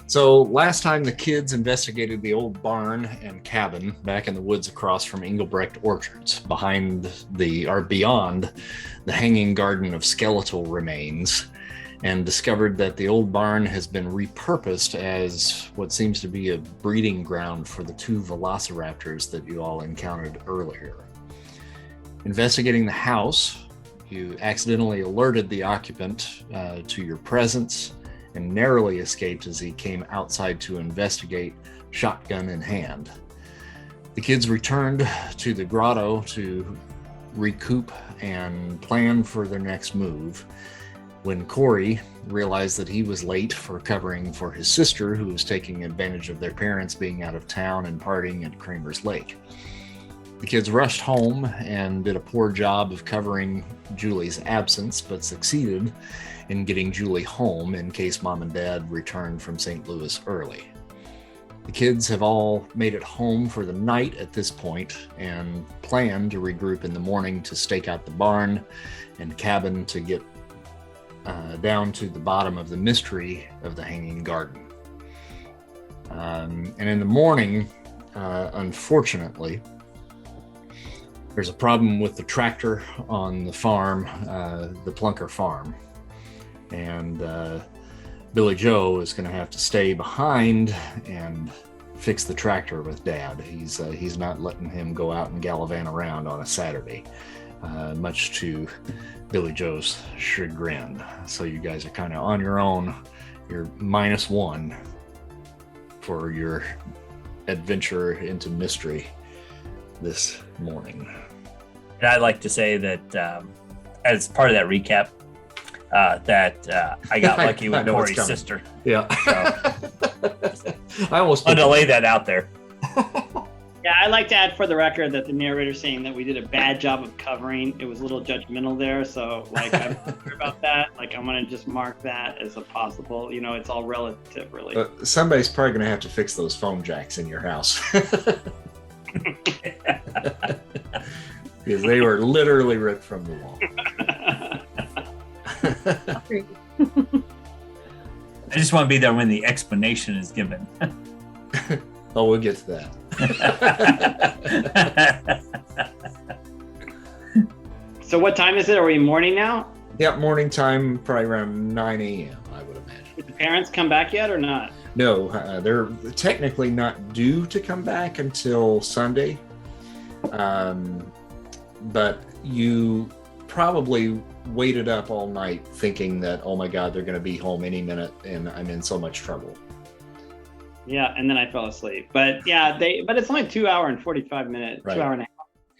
So last time the kids investigated the old barn and cabin back in the woods across from Englebrecht Orchards, beyond the hanging garden of skeletal remains, and discovered that the old barn has been repurposed as what seems to be a breeding ground for the two velociraptors that you all encountered earlier. Investigating the house, you accidentally alerted the occupant to your presence and narrowly escaped as he came outside to investigate, shotgun in hand. The kids returned to the grotto to recoup and plan for their next move when Corey realized that he was late for covering for his sister, who was taking advantage of their parents being out of town and partying at Kramer's Lake. The kids rushed home and did a poor job of covering Julie's absence, but succeeded in getting Julie home in case Mom and Dad returned from St. Louis early. The kids have all made it home for the night at this point and plan to regroup in the morning to stake out the barn and cabin to get down to the bottom of the mystery of the hanging garden. And in the morning, unfortunately, there's a problem with the tractor on the farm, the Plunker farm. And Billy Joe is going to have to stay behind and fix the tractor with Dad. He's not letting him go out and gallivant around on a Saturday, much to Billy Joe's chagrin. So you guys are kind of on your own. You're -1 for your adventure into mystery this morning. And I'd like to say that as part of that recap, that I got lucky with Corey's sister. Yeah. So, I almost wanted to lay that out there. Yeah, I'd like to add for the record that the narrator saying that we did a bad job of covering, it was a little judgmental there. So, I'm sorry about that. I'm going to just mark that as a possible, it's all relative, really. Somebody's probably going to have to fix those phone jacks in your house. Because they were literally ripped from the wall. I just want to be there when the explanation is given. Oh, we'll get to that. So what time is it? Are we morning now? Yeah, morning time, probably around 9 a.m., I would imagine. Did the parents come back yet or not? No, they're technically not due to come back until Sunday. But you probably waited up all night thinking that, oh my God, they're going to be home any minute and I'm in so much trouble. Yeah, and then I fell asleep. But yeah, but it's only 2 hour and 45 minutes, right. 2 hour and a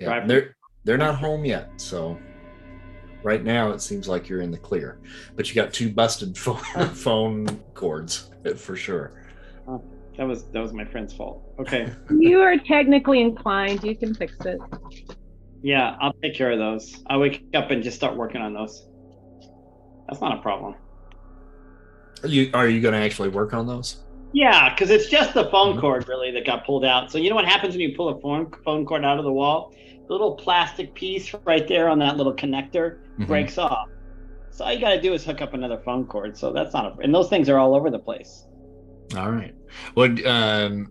half. Yeah, they're not home yet. So right now it seems like you're in the clear. But you got 2 busted phone cords for sure. Oh, that was my friend's fault. Okay. You are technically inclined. You can fix it. Yeah, I'll take care of those. I'll wake up and just start working on those. That's not a problem. Are you going to actually work on those? Yeah, because it's just the phone cord really that got pulled out. So you know what happens when you pull a phone cord out of the wall? The little plastic piece right there on that little connector breaks off. So all you got to do is hook up another phone cord. So that's not and those things are all over the place. All right. Well,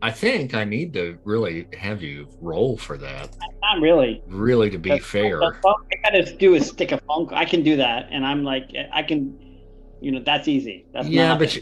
I think I need to really have you roll for that. Not really. Really, to be fair. All I got to do is stick a phone. I can do that, and I'm like, I can. That's easy. That's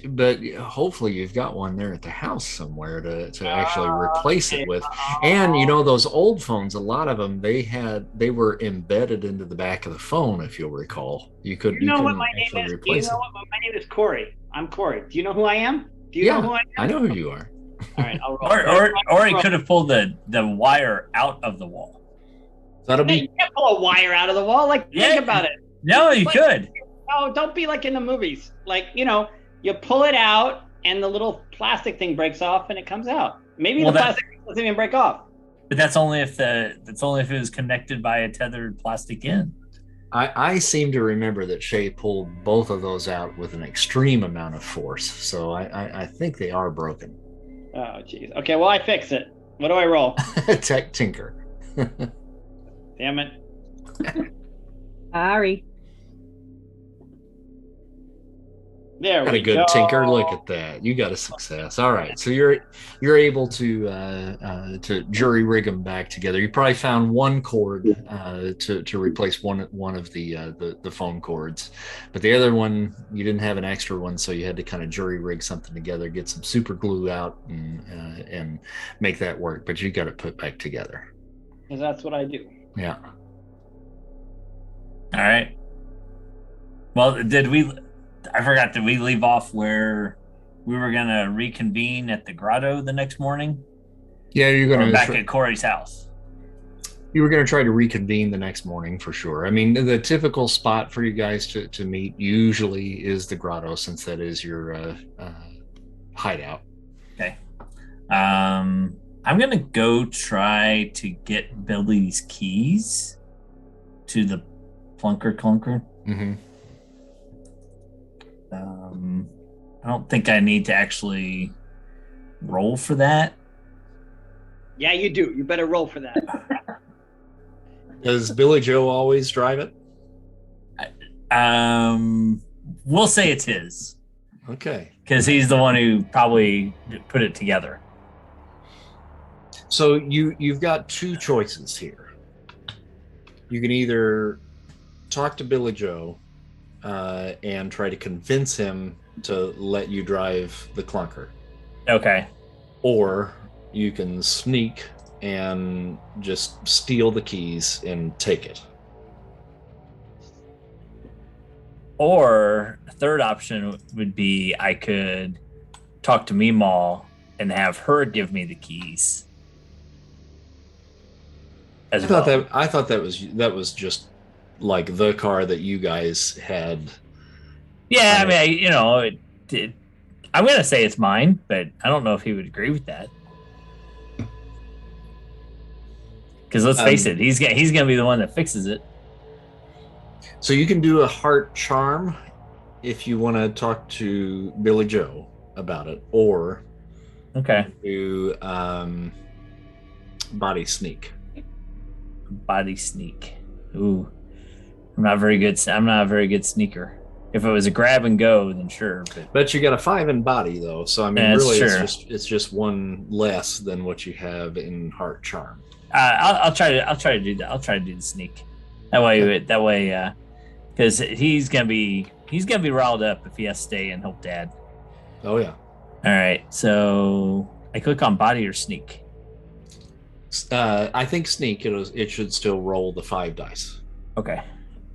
but hopefully you've got one there at the house somewhere to actually replace it with. And those old phones, a lot of them they were embedded into the back of the phone, if you'll recall. You couldn't what my name is? Replace it. My name is Corey. I'm Corey. Do you know who I am? Do you know who I am? I know who you are. All right, I'll roll. Or he could have pulled the wire out of the wall. That'll be. You can't pull a wire out of the wall. Think about it. No, you could. No, don't be like in the movies. You pull it out and the little plastic thing breaks off and it comes out. Maybe the plastic doesn't even break off. But that's only if it was connected by a tethered plastic end. I seem to remember that Shay pulled both of those out with an extreme amount of force, so I think they are broken. Oh, geez. Okay, well, I fix it. What do I roll? Tech tinker. Damn it. Sorry. There Got we a good go. tinker. Look at that. You got a success. All right. So you're able to jury rig them back together. You probably found one cord to replace one of the phone cords, but the other one you didn't have an extra one, so you had to kind of jury rig something together, get some super glue out, and make that work. But you got it put back together. Because that's what I do. Yeah. All right. Well, I forgot, did we leave off where we were going to reconvene at the grotto the next morning? Yeah, you're going to back at Corey's house. You were going to try to reconvene the next morning for sure. I mean, the typical spot for you guys to meet usually is the grotto, since that is your hideout. Okay. I'm going to go try to get Billy's keys to the Plunker Clunker. Mm-hmm. I don't think I need to actually roll for that. Yeah, you do. You better roll for that. Does Billy Joe always drive it? We'll say it's his. Okay. Because he's the one who probably put it together. So you've got two choices here. You can either talk to Billy Joe and try to convince him to let you drive the clunker. Okay. Or you can sneak and just steal the keys and take it. Or a third option would be I could talk to Meemaw and have her give me the keys. I thought that was just like the car that you guys had. Yeah, I mean, I'm going to say it's mine, but I don't know if he would agree with that. Because let's face it, he's going to be the one that fixes it. So you can do a heart charm if you want to talk to Billy Joe about it, or do body sneak. Body sneak. Ooh, I'm not a very good sneaker. If it was a grab and go, then sure. But you got a 5 in body though, so I mean, really, it's just one less than what you have in heart charm. I'll try to do that. I'll try to do the sneak. That way, because he's gonna be riled up if he has to stay and help Dad. Oh yeah. All right, so I click on body or sneak. I think sneak. It should still roll the 5 dice. Okay.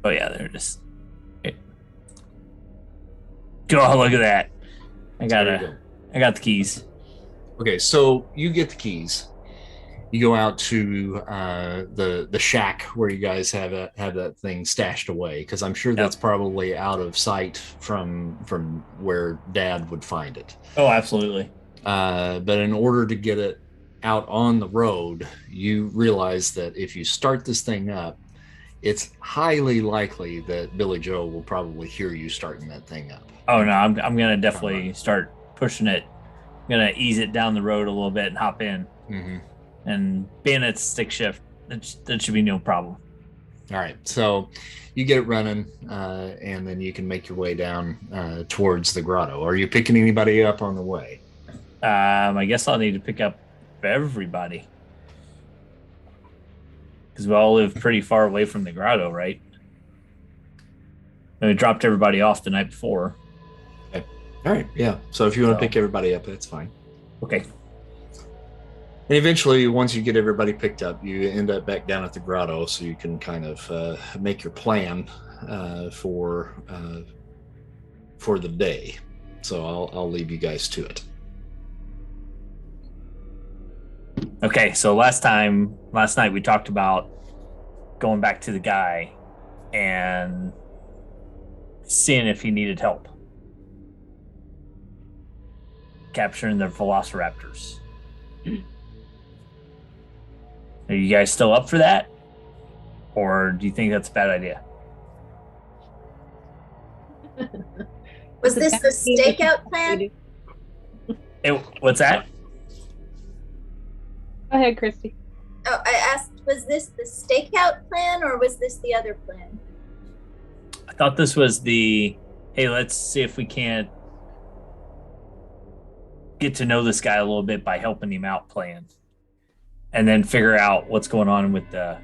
Oh yeah, there it is. Oh, look at that! I got the keys. Okay, so you get the keys. You go out to the shack where you guys have that thing stashed away, because I'm sure that's probably out of sight from where Dad would find it. Oh, absolutely. But in order to get it out on the road, you realize that if you start this thing up, it's highly likely that Billy Joe will probably hear you starting that thing up. Oh no, I'm gonna definitely start pushing it. I'm gonna ease it down the road a little bit and hop in. Mm-hmm. And being at stick shift, that should be no problem. All right, so you get it running, and then you can make your way down towards the grotto. Are you picking anybody up on the way? I guess I'll need to pick up everybody, because we all live pretty far away from the grotto, right? And we dropped everybody off the night before. Okay. All right, yeah. So if you want to pick everybody up, that's fine. Okay. And eventually, once you get everybody picked up, you end up back down at the grotto, so you can kind of make your plan for the day. So I'll leave you guys to it. Okay, so last night we talked about going back to the guy and seeing if he needed help capturing the velociraptors. Are you guys still up for that? Or do you think that's a bad idea? Was this the stakeout plan? What's that? Go ahead, Christy. Oh, I asked, was this the stakeout plan or was this the other plan? I thought this was the hey, let's see if we can't get to know this guy a little bit by helping him out plan, and then figure out what's going on with the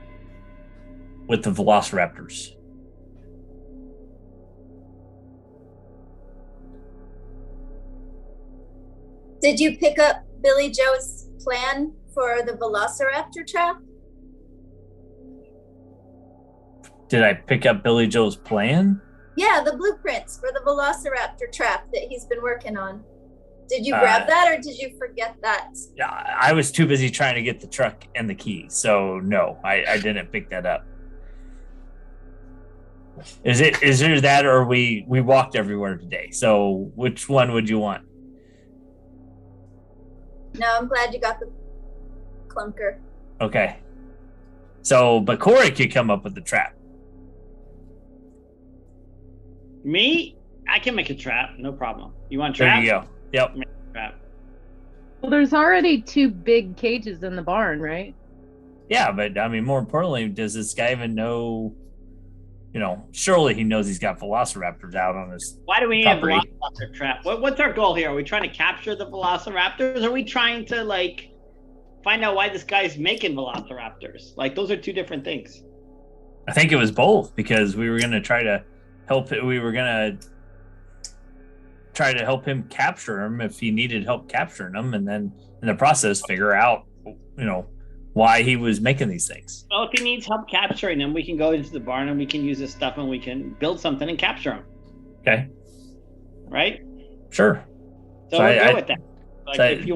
velociraptors. Did you pick up Billy Joe's plan for the velociraptor trap? Did I pick up Billy Joe's plan? Yeah, the blueprints for the velociraptor trap that he's been working on. Did you grab that, or did you forget that? Yeah, I was too busy trying to get the truck and the key, so no, I didn't pick that up. Is there that, or we walked everywhere today? So which one would you want? No, I'm glad you got the clunker. Okay. So, but Corey could come up with the trap. Me? I can make a trap, no problem. You want a trap? There you go. Yep. Trap. Well, there's already 2 big cages in the barn, right? Yeah, but I mean, more importantly, does this guy even know? You know, surely he knows he's got velociraptors out on his. Why do we need property. a velociraptor trap? What's our goal here? Are we trying to capture the velociraptors? Are we trying to find out why this guy's making velociraptors? Those are 2 different things. I think it was both, because we were going to try to help. We were going to try to help him capture him if he needed help capturing them, and then in the process figure out, why he was making these things. Well, if he needs help capturing them, we can go into the barn and we can use this stuff and we can build something and capture them. Okay. Right? Sure. So we're good with that. If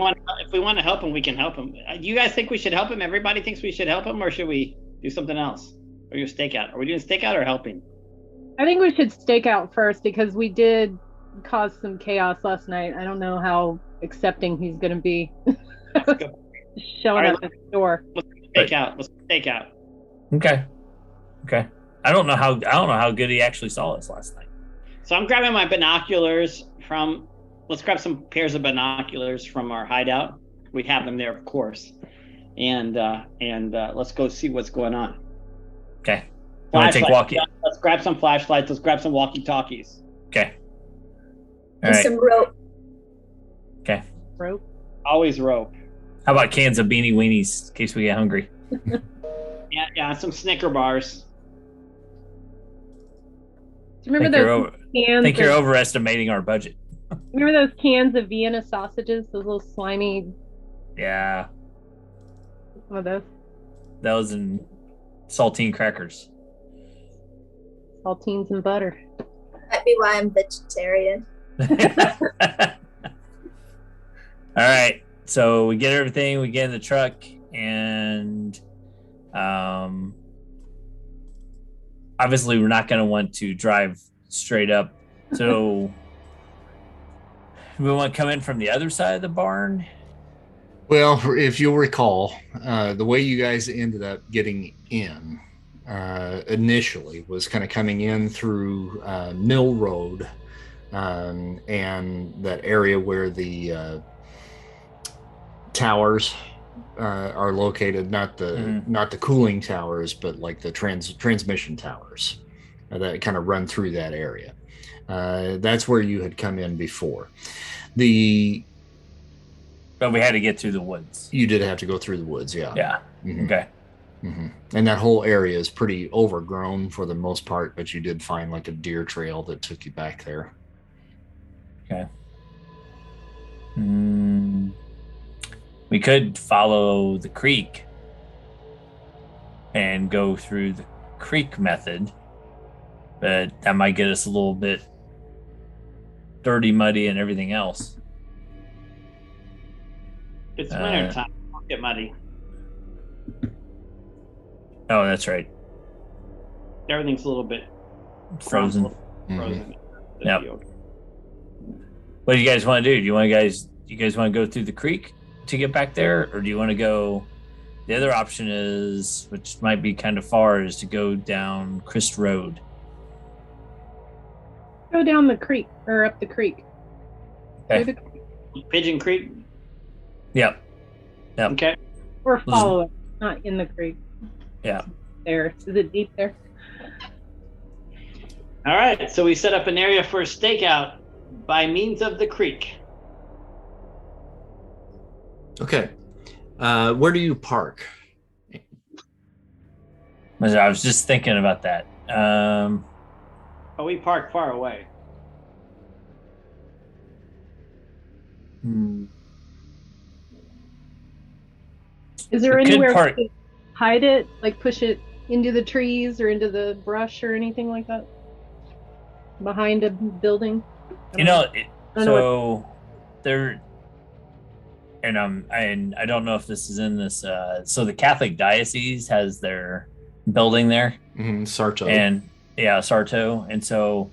we want to help him, we can help him. Do you guys think we should help him? Everybody thinks we should help him, or should we do something else? Or do stakeout? Are we doing stakeout or helping? I think we should stake out first, because we did cause some chaos last night. I don't know how accepting he's going to be. Showing up at the door. Let's stake out. Okay. I don't know how good he actually saw us last night. So I'm grabbing my binoculars let's grab some pairs of binoculars from our hideout. We have them there, of course. And let's go see what's going on. Okay. You want to take walkie? Let's grab some flashlights. Let's grab some walkie-talkies. Okay. And some rope. Okay. Rope. Always rope. How about cans of Beanie Weenies in case we get hungry? Yeah, some Snicker bars. Do you remember those cans? I think you're overestimating our budget. Remember those cans of Vienna sausages? Those little slimy. Yeah. One of those. Those and saltine crackers. Saltines and butter. Might be why I'm vegetarian. All right. So we get everything, we get in the truck, and obviously we're not going to want to drive straight up. So we want to come in from the other side of the barn. Well, if you'll recall, the way you guys ended up getting in initially was kind of coming in through Mill Road and that area where the towers are located, not the cooling towers, but like the transmission towers that kind of run through that area. That's where you had come in before. But we had to get through the woods. You did have to go through the woods, yeah. Yeah. Mm-hmm. Okay. Mm-hmm. And that whole area is pretty overgrown for the most part, but you did find like a deer trail that took you back there. Okay. We could follow the creek and go through the creek method, but that might get us a little bit dirty, muddy, and everything else. It's winter time. Don't get muddy. Oh, that's right. Everything's a little bit frozen. Frozen. Yep. What do you guys want to do? Do you guys want to go through the creek to get back there, or do you want to go? The other option is, which might be kind of far, is to go down Christ Road. Go down the creek or up the creek. Okay. Pigeon Creek. Yep. Okay. Or follow it, not in the creek. Yeah. There. Is it deep there? All right, so we set up an area for a stakeout by means of the creek. Okay. Where do you park? I was just thinking about that. We park far away. Is there anywhere to hide it, like push it into the trees or into the brush or anything like that? Behind a building? There, and I don't know if this is in this. So the Catholic diocese has their building there, Sarto, and Sarto, and so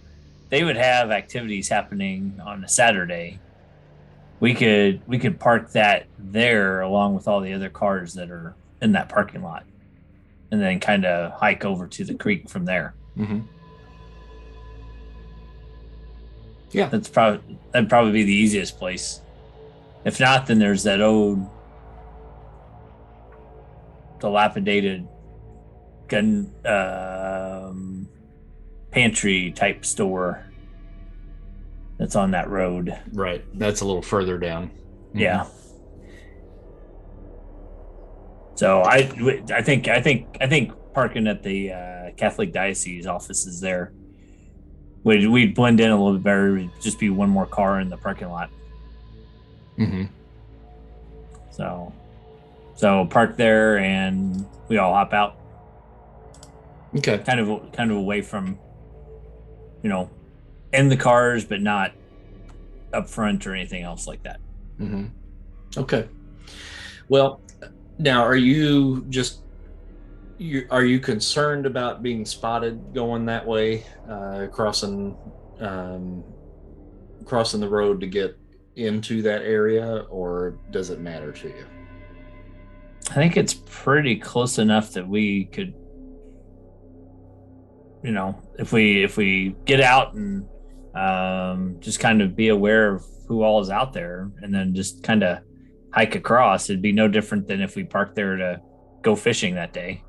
they would have activities happening on a Saturday. We could park that there along with all the other cars that are in that parking lot, and then kind of hike over to the creek from there. Mm-hmm. Yeah, that'd probably be the easiest place. If not, then there's that old dilapidated gun pantry type store that's on that road. Right. That's a little further down. Mm-hmm. Yeah. So I think parking at the Catholic diocese offices there we'd blend in a little bit better. It'd just be one more car in the parking lot. Mm-hmm. So park there and we all hop out. Okay. Kind of away from, in the cars, but not up front or anything else like that. Mm-hmm. Okay. Well, now are you concerned about being spotted going that way, crossing the road to get into that area, or does it matter to you? I think it's pretty close enough that we could, if we get out and just kind of be aware of who all is out there and then just kind of hike across, it'd be no different than if we parked there to go fishing that day.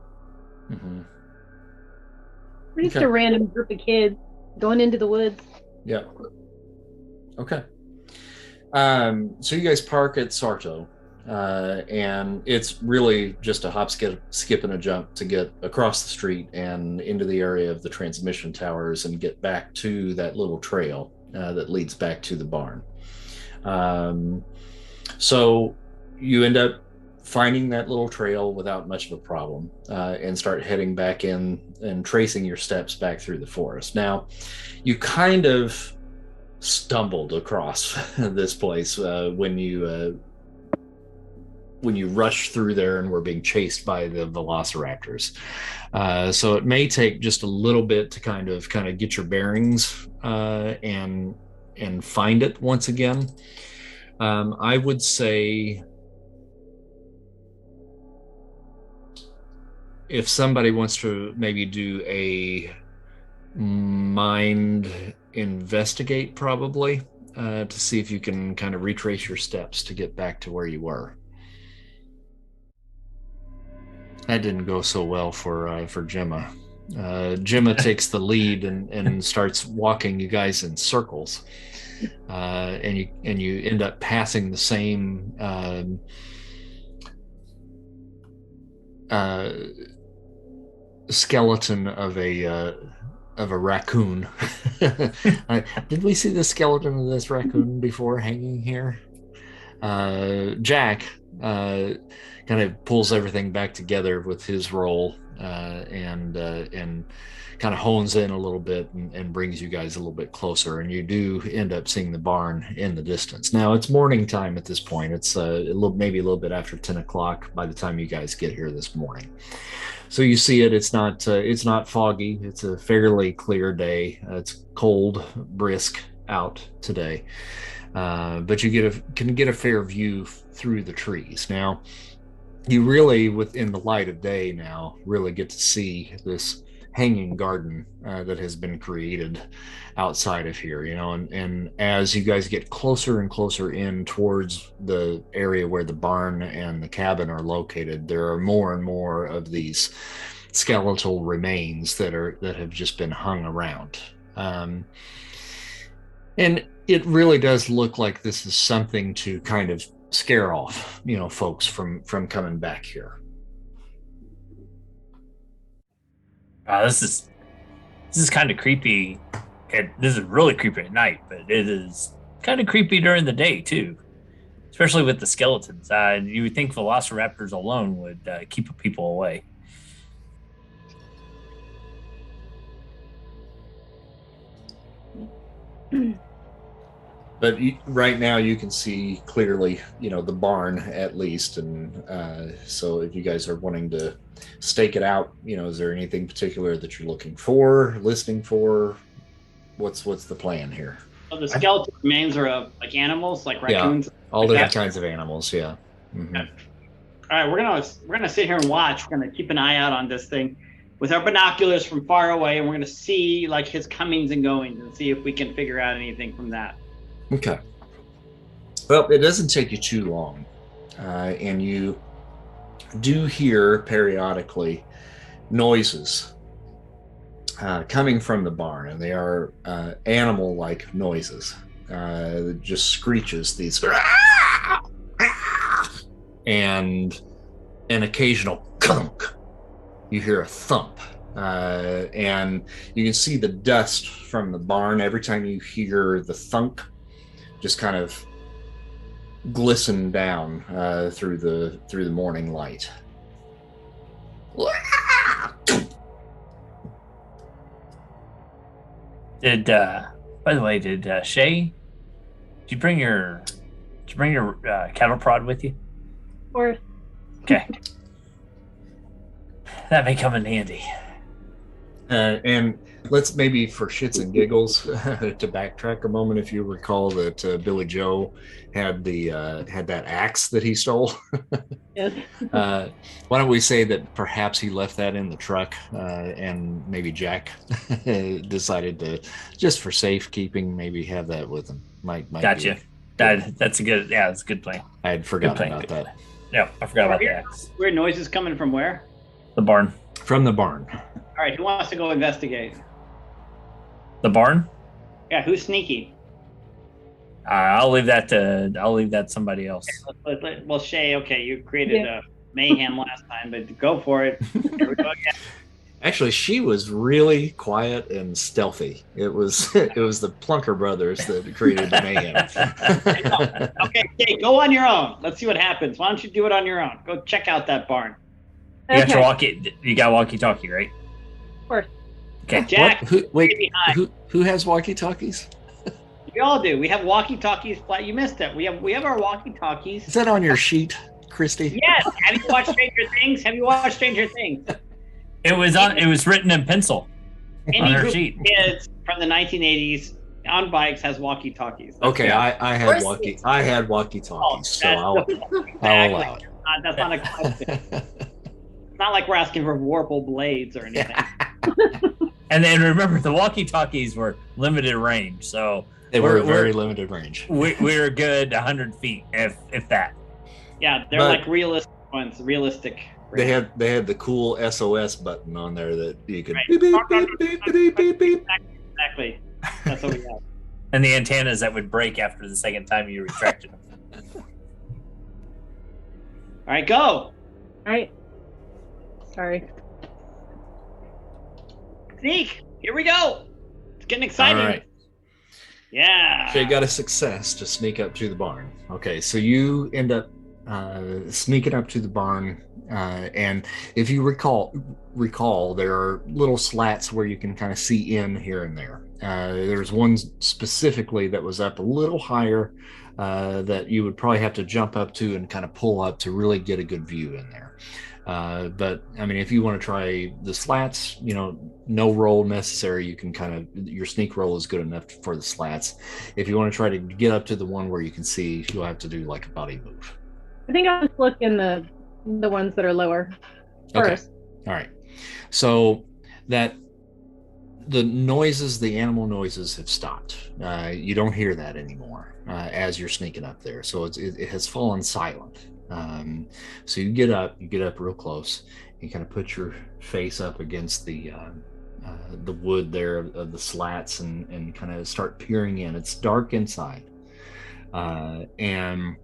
Mm-hmm. We're just a random group of kids going into the woods. Yeah. Okay. So you guys park at Sarto, and it's really just a hop, skip, and a jump to get across the street and into the area of the transmission towers and get back to that little trail that leads back to the barn. So you end up finding that little trail without much of a problem, and start heading back in and tracing your steps back through the forest. Now, you kind of stumbled across this place when you rushed through there and were being chased by the velociraptors. So it may take just a little bit to kind of get your bearings and find it once again. I would say if somebody wants to maybe do a mind investigate, probably, to see if you can kind of retrace your steps to get back to where you were. That didn't go so well for Gemma. Gemma takes the lead and starts walking you guys in circles, and you end up passing the same skeleton of a raccoon. Did we see the skeleton of this raccoon before hanging here? Jack kind of pulls everything back together with his role, and kind of hones in a little bit and brings you guys a little bit closer, and you do end up seeing the barn in the distance. Now it's morning time at this point. It's maybe a little bit after 10 o'clock by the time you guys get here this morning. So you see it. It's not foggy. It's a fairly clear day. It's cold, brisk out today, but you can get a fair view through the trees. Now, you really, within the light of day now, really get to see this hanging garden that has been created outside of here, and as you guys get closer and closer in towards the area where the barn and the cabin are located, there are more and more of these skeletal remains that have just been hung around. Um, and it really does look like this is something to kind of scare off, folks from coming back here. This is kind of creepy. This is really creepy at night, but it is kind of creepy during the day too, especially with the skeletons. You would think velociraptors alone would keep people away. But right now you can see clearly, the barn at least. And so if you guys are wanting to stake it out, is there anything particular that you're looking for, listening for? What's the plan here? So the skeleton remains are of like animals, like raccoons. Yeah, all different kinds of animals. Yeah. Mm-hmm. Okay. All right, we're gonna sit here and watch. We're gonna keep an eye out on this thing with our binoculars from far away, and we're gonna see like his comings and goings and see if we can figure out anything from that. Okay. Well, it doesn't take you too long, and you do hear periodically noises coming from the barn, and they are animal-like noises, just screeches, these, and an occasional clunk. You hear a thump, and you can see the dust from the barn every time you hear the thunk. Just kind of glisten down through the morning light. By the way, did Shay? Did you bring your cattle prod with you? Of course. Okay. That may come in handy. And let's maybe, for shits and giggles, to backtrack a moment, if you recall that Billy Joe had that axe that he stole. Yes. Why don't we say that perhaps he left that in the truck, and maybe Jack decided to, just for safekeeping, maybe have that with him. Might Gotcha. That's a good plan. I had forgotten about that. Yeah, I forgot about the axe. Weird noises coming from where? The barn. From the barn. All right, who wants to go investigate? The barn? Yeah, who's sneaky? I'll leave that to somebody else. Okay, well, Shay, okay, you created a mayhem last time, but go for it. Here we go again. Actually, she was really quiet and stealthy. It was the Plunker brothers that created the mayhem. Okay, go on your own. Let's see what happens. Why don't you do it on your own? Go check out that barn. You got walkie-talkie, right? Of course. Okay. Jack, who has walkie-talkies? We all do. We have walkie-talkies. You missed it. We have our walkie-talkies. Is that on your sheet, Christy? Yes. Have you watched Stranger Things? It was written in pencil on her sheet. Kids from the 1980s on bikes has walkie-talkies. Okay, I had walkie-talkies, so I'll allow it. That's not a question. It's not like we're asking for Warple blades or anything. And then remember, the walkie-talkies were limited range, so they were very limited range. We're good 100 feet, if that. Yeah, they're like realistic ones. Realistic. They had the cool SOS button on there that you could beep, beep, beep, beep, beep, beep. Exactly. That's what we have. And the antennas that would break after the second time you retracted them. All right, go. All right. Sorry. Sneak. Here we go. It's getting exciting. All right. Yeah. So you got a success to sneak up to the barn. Okay, so you end up sneaking up to the barn, and if you recall, there are little slats where you can kind of see in here and there. There's one specifically that was up a little higher that you would probably have to jump up to and kind of pull up to really get a good view in there. But I mean, if you want to try the slats, no roll necessary. You can your sneak roll is good enough for the slats. If you want to try to get up to the one where you can see, you'll have to do like a body move. I think I'll just look in the ones that are lower first. Okay. All right. So that the animal noises have stopped. You don't hear that anymore as you're sneaking up there. So it has fallen silent. So you get up real close. You kind of put your face up against the the wood there of the slats and kind of start peering in. It's dark inside, and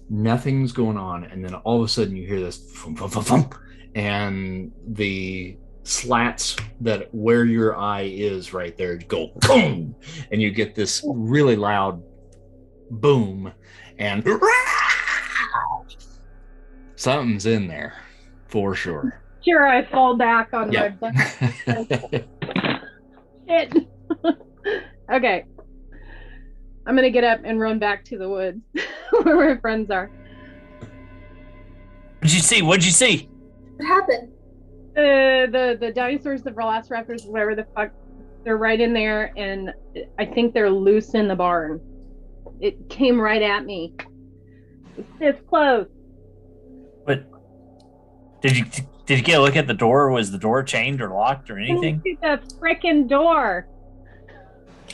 nothing's going on. And then all of a sudden you hear this thump, thump, thump, thump, and the slats that where your eye is right there go boom, and you get this really loud boom, and something's in there for sure. Sure, I fall back on my butt. Shit. Okay. I'm gonna get up and run back to the woods where my friends are. What'd you see? What'd you see? What happened? The dinosaurs, the velociraptors, whatever the fuck, they're right in there, and I think they're loose in the barn. It came right at me. It's close. But did you get a look at the door? Was the door chained or locked or anything? I didn't look at the freaking door.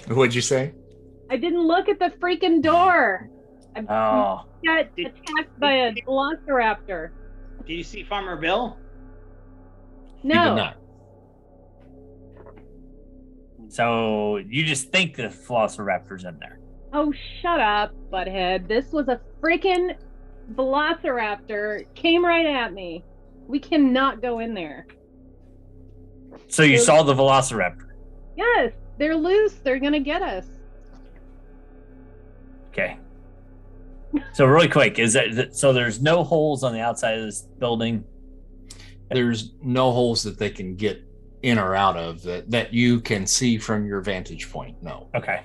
What'd you say? I didn't look at the freaking door. I Oh. got attacked by a velociraptor. Did you see Farmer Bill? You did No. not. So you just think the velociraptor's in there. Oh, shut up, butthead. This was a freaking velociraptor. Came right at me. We cannot go in there. So you saw the velociraptor. Yes, they're loose. They're going to get us. Okay. So really quick, so there's no holes on the outside of this building? There's no holes that they can get in or out of that you can see from your vantage point. No. Okay.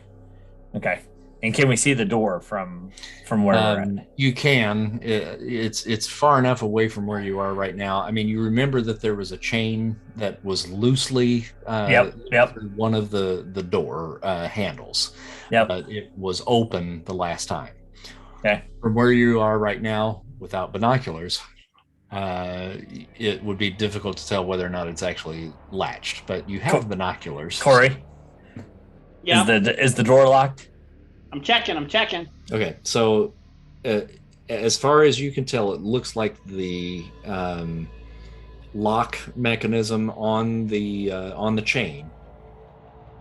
And can we see the door from where we're at? You can. It's far enough away from where you are right now. I mean, you remember that there was a chain that was loosely through one of the door handles. Yep. It was open the last time. Okay. From where you are right now, without binoculars, it would be difficult to tell whether or not it's actually latched. But you have binoculars. Corey? Yeah. Is the door locked? I'm checking. Okay, so as far as you can tell, it looks like the lock mechanism on the chain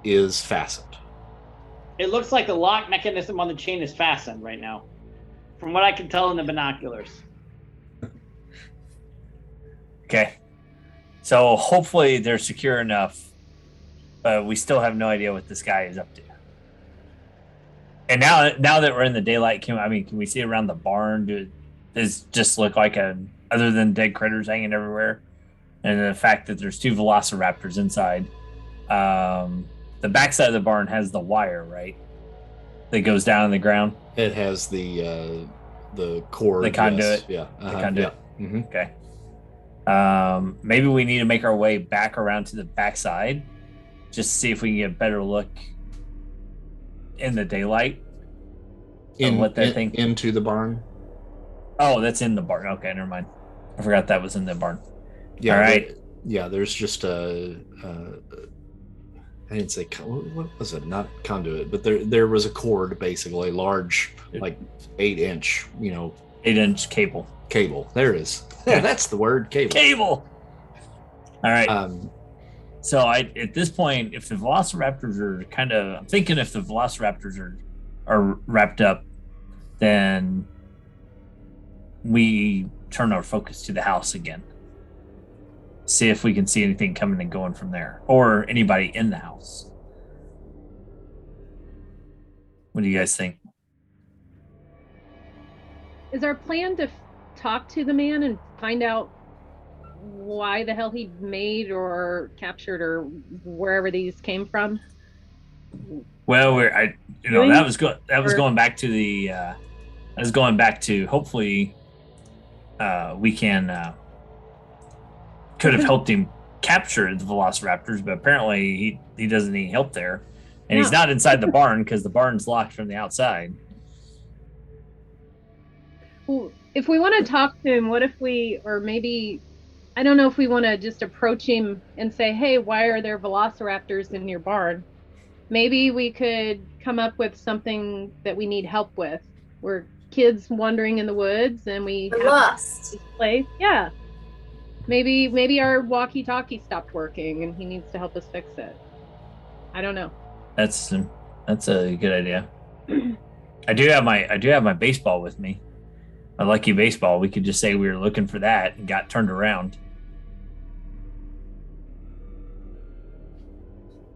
is fastened. It looks like the lock mechanism on the chain is fastened right now, from what I can tell in the binoculars. Okay. So hopefully they're secure enough, but we still have no idea what this guy is up to. And now that we're in the daylight, can we see around the barn? Does it just look like other than dead critters hanging everywhere, and the fact that there's two velociraptors inside? The backside of the barn has the wire, right? That goes down on the ground. It has the cord, the conduit. Yes. Yeah, the conduit. Yeah. Mm-hmm. Okay. Maybe we need to make our way back around to the backside, just to see if we can get a better look in the daylight. What they're thinking into the barn. Oh, that's in the barn. Okay, never mind. I forgot that was in the barn. Yeah. All right. There's just I didn't say what was it? Not conduit, but there was a cord, basically large, like 8-inch, 8-inch cable. Cable. There it is. That's the word. Cable. All right. So at this point, if the velociraptors are I'm thinking if the velociraptors are wrapped up, then we turn our focus to the house again. See if we can see anything coming and going from there, or anybody in the house. What do you guys think? Is our plan to talk to the man and find out why the hell he made or captured or wherever these came from? Well, that was going back to the hopefully we can could have helped him capture the velociraptors, but apparently he doesn't need help there, and he's not inside the barn because the barn's locked from the outside. Well, if we want to talk to him, what if maybe I don't know if we want to just approach him and say, hey, why are there velociraptors in your barn? Maybe we could come up with something that we need help with. We're kids wandering in the woods and we We're lost. This place. Yeah. Maybe our walkie-talkie stopped working and he needs to help us fix it. I don't know. That's a good idea. I do have my baseball with me. My lucky baseball. We could just say we were looking for that and got turned around.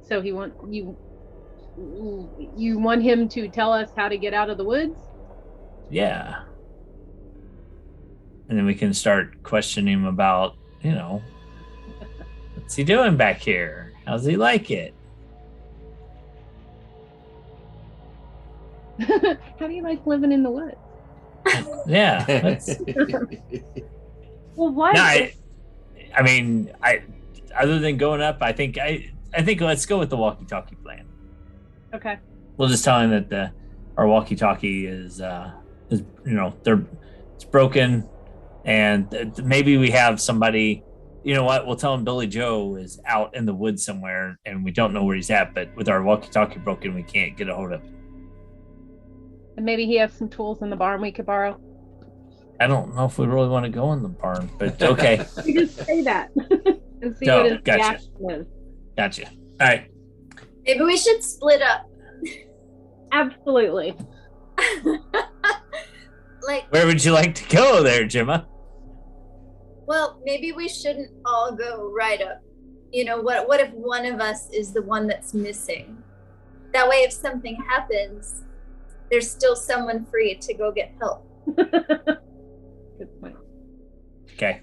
So you want him to tell us how to get out of the woods? Yeah. And then we can start questioning him about, what's he doing back here? How's he like it? How do you like living in the woods? Yeah. Well, why? No, other than going up, I think let's go with the walkie-talkie plan. Okay. We'll just tell him that our walkie-talkie is it's broken, and maybe we have somebody. You know what? We'll tell him Billy Joe is out in the woods somewhere, and we don't know where he's at. But with our walkie-talkie broken, we can't get a hold of him. And maybe he has some tools in the barn we could borrow. I don't know if we really want to go in the barn, but okay. We just say that and see what his reaction is. Gotcha. All right. Maybe we should split up. Absolutely. Where would you like to go there, Gemma? Well, maybe we shouldn't all go right up. What if one of us is the one that's missing? That way, if something happens, there's still someone free to go get help. Good point. Okay.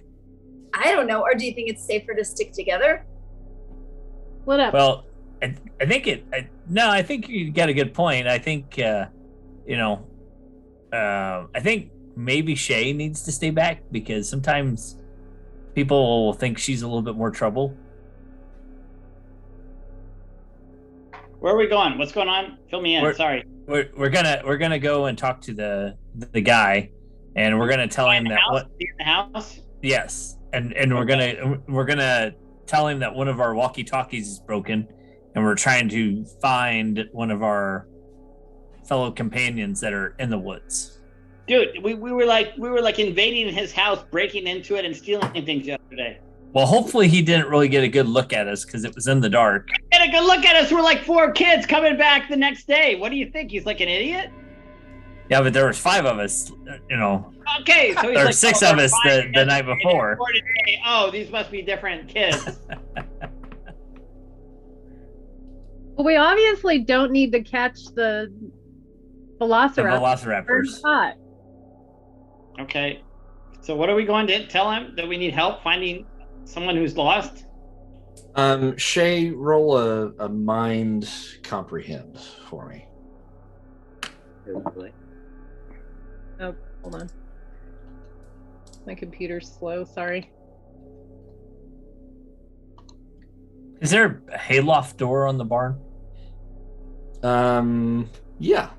I don't know. Or do you think it's safer to stick together? Split up. Well, I think I think you got a good point. I think, I think maybe Shay needs to stay back because sometimes people will think she's a little bit more trouble. Where are we going? What's going on? Fill me in. Sorry. We're gonna go and talk to the guy, and we're gonna tell him that what in the house. Yes, and we're gonna tell him that one of our walkie-talkies is broken, and we're trying to find one of our fellow companions that are in the woods. Dude, we were like invading his house, breaking into it, and stealing things yesterday. Well, hopefully he didn't really get a good look at us because it was in the dark. Get a good look at us. We're like 4 kids coming back the next day. What do you think? He's like an idiot? Yeah, but there was 5 of us, Okay, so he's there were like, 6 of us the night before. Today. Oh, these must be different kids. Well, we obviously don't need to catch the velociraptors. Okay, so what are we going to tell him? That we need help finding someone who's lost? Shay, roll a mind comprehend for me. Oh, hold on. My computer's slow, sorry. Is there a hayloft door on the barn? Yeah.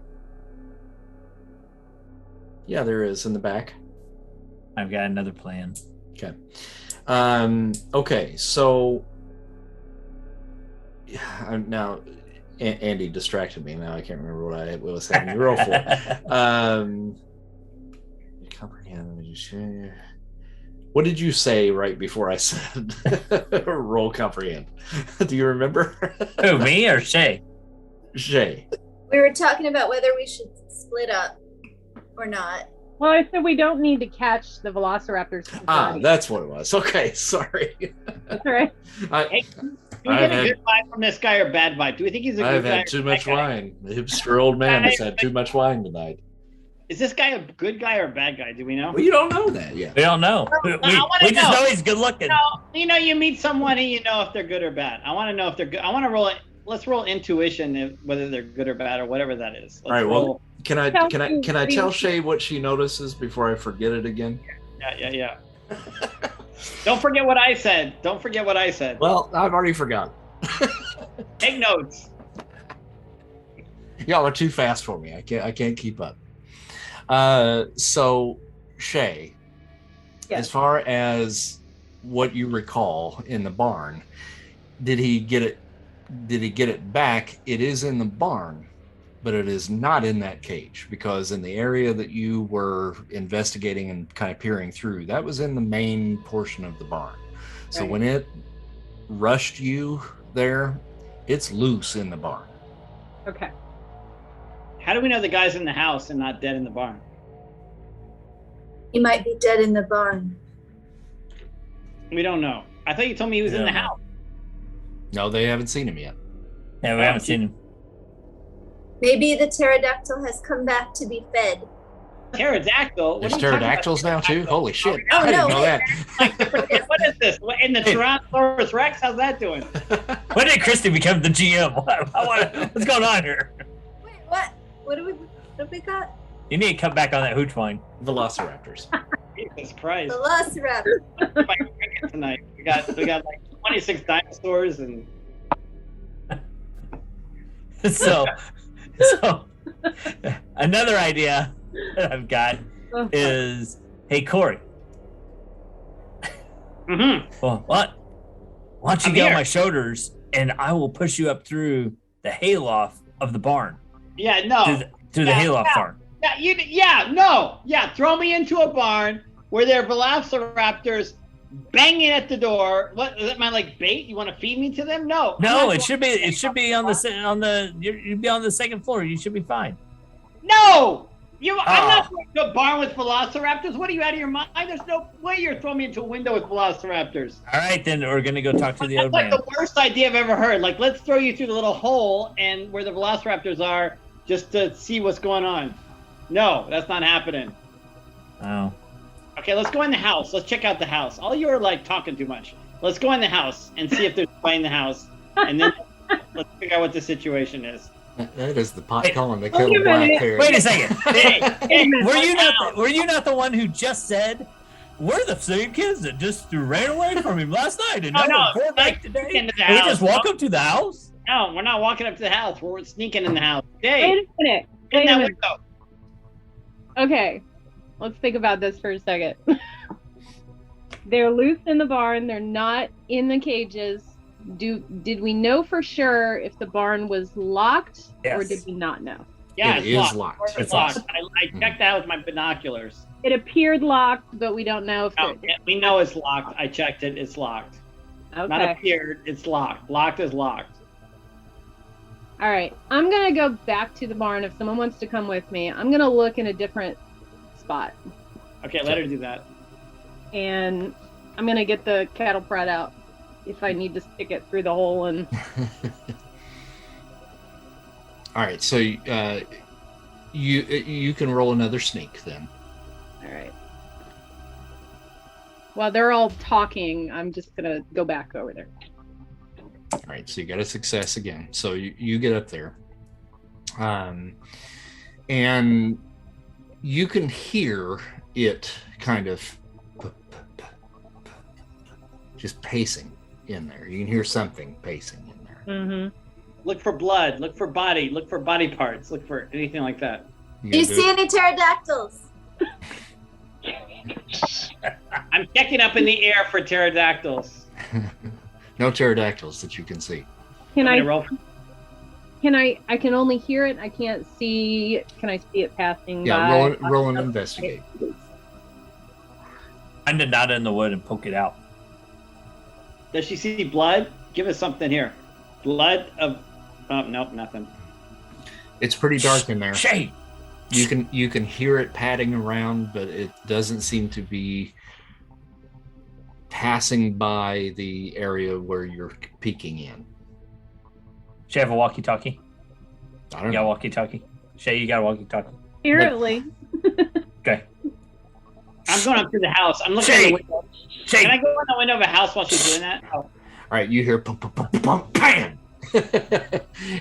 Yeah, there is in the back. I've got another plan. Okay. Okay, so now Andy distracted me. Now I can't remember what was having you roll for. Comprehend. What did you say right before I said roll comprehend? Do you remember? Who, me or Shay? Shay. We were talking about whether we should split up or not. Well, I said we don't need to catch the velociraptors. That's what it was. Okay, sorry. That's all right. Hey, do we get a good vibe from this guy or bad vibe? Do we think he's a good guy? I've had too much wine. The hipster old man has had too much wine tonight. Is this guy a good guy or a bad guy? Do we know? Well, you don't know that yet. We don't know. We just know he's good looking. You meet someone and you know if they're good or bad. I want to know if they're good. I want to roll it. Let's roll intuition, whether they're good or bad or whatever that is. All right. Well, can I tell Shay what she notices before I forget it again? Yeah. Don't forget what I said. Well, I've already forgotten. Take notes. Y'all are too fast for me. I can't keep up. So Shay, yes. As far as what you recall in the barn, did he get it back? It is in the barn, but it is not in that cage, because in the area that you were investigating and kind of peering through, that was in the main portion of the barn. So when it rushed you there, it's loose in the barn. Okay. How do we know the guy's in the house and not dead in the barn? He might be dead in the barn. We don't know. I thought you told me he was in the house. No, they haven't seen him yet. Yeah, we haven't seen him. Maybe the pterodactyl has come back to be fed. Pterodactyl? There's pterodactyls now too? Holy shit. Oh, I didn't no, know wait. that. What is this? In the Tyrannosaurus Rex? How's that doing? When did Christy become the GM? What's going on here? Wait, what? What have we got? You need to cut back on that hooch wine. Velociraptors. Jesus Christ. Velociraptor. Tonight. We got like 26 dinosaurs and So another idea that I've got is, hey Corey. Well, what? Why don't you get on my shoulders and I will push you up through the hayloft of the barn? Yeah, no. Through the hayloft barn. Throw me into a barn where there are velociraptors banging at the door. What is that? My like bait? You want to feed me to them? No. It should be on the you'd be on the second floor. You should be fine. No. I'm not going to a barn with velociraptors. What are you, out of your mind? There's no way you're throwing me into a window with velociraptors. All right, then we're gonna go talk to the old man. That's like the worst idea I've ever heard. Like, let's throw you through the little hole and where the velociraptors are just to see what's going on. No, that's not happening. Oh. Okay, let's go in the house. Let's check out the house. All you are like talking too much. Let's go in the house and see if there's a in the house, and then let's figure out what the situation is. That is the pot calling the kettle black there. Wait a second. Hey, were you not the one who just said we're the same kids that just ran away from him last night and now we're back today? Into the And we house. just walk up to the house? No, we're not walking up to the house. We're sneaking in the house. Hey, Wait a minute. in that window. Okay, let's think about this for a second. They're loose in the barn. They're not in the cages. Did we know for sure if the barn was locked, or did we not know? Yeah, It it's is locked. locked. It's locked. I checked that with my binoculars. It appeared locked, but we don't know if We know it's locked. I checked it. It's locked. Okay. Not appeared. It's locked. Locked is locked. All right. I'm going to go back to the barn. If someone wants to come with me, I'm going to look in a different spot. Okay, let her do that. And I'm going to get the cattle prod out if I need to stick it through the hole. And All right, so you can roll another sneak then. all right. While they're all talking, I'm just going to go back over there. All right, so you got a success again. So you get up there, and you can hear it kind of just pacing in there. You can hear something pacing in there. Mm-hmm. Look for blood. Look for body. Look for body parts. Look for anything like that. Do you see any pterodactyls? I'm checking up in the air for pterodactyls. No pterodactyls that you can see. Can I'm I gonna roll. I can only hear it. I can't see. Can I see it passing Yeah, by? roll and investigate. I'm to nod in the wood and poke it out. Does she see blood? Give us something here. Blood of. Oh, nope, nothing. It's pretty dark in there. Shade. You can hear it padding around, but it doesn't seem to be passing by the area where you're peeking in. Should I have a walkie-talkie? I You don't got a know. walkie-talkie? Shay, you got a walkie-talkie? Apparently. Okay. I'm going up to the house. I'm looking at the window. Shay. Can I go in the window of a house while she's doing that? Oh. All right, you hear pum, pum, pum, pum, pum, bam!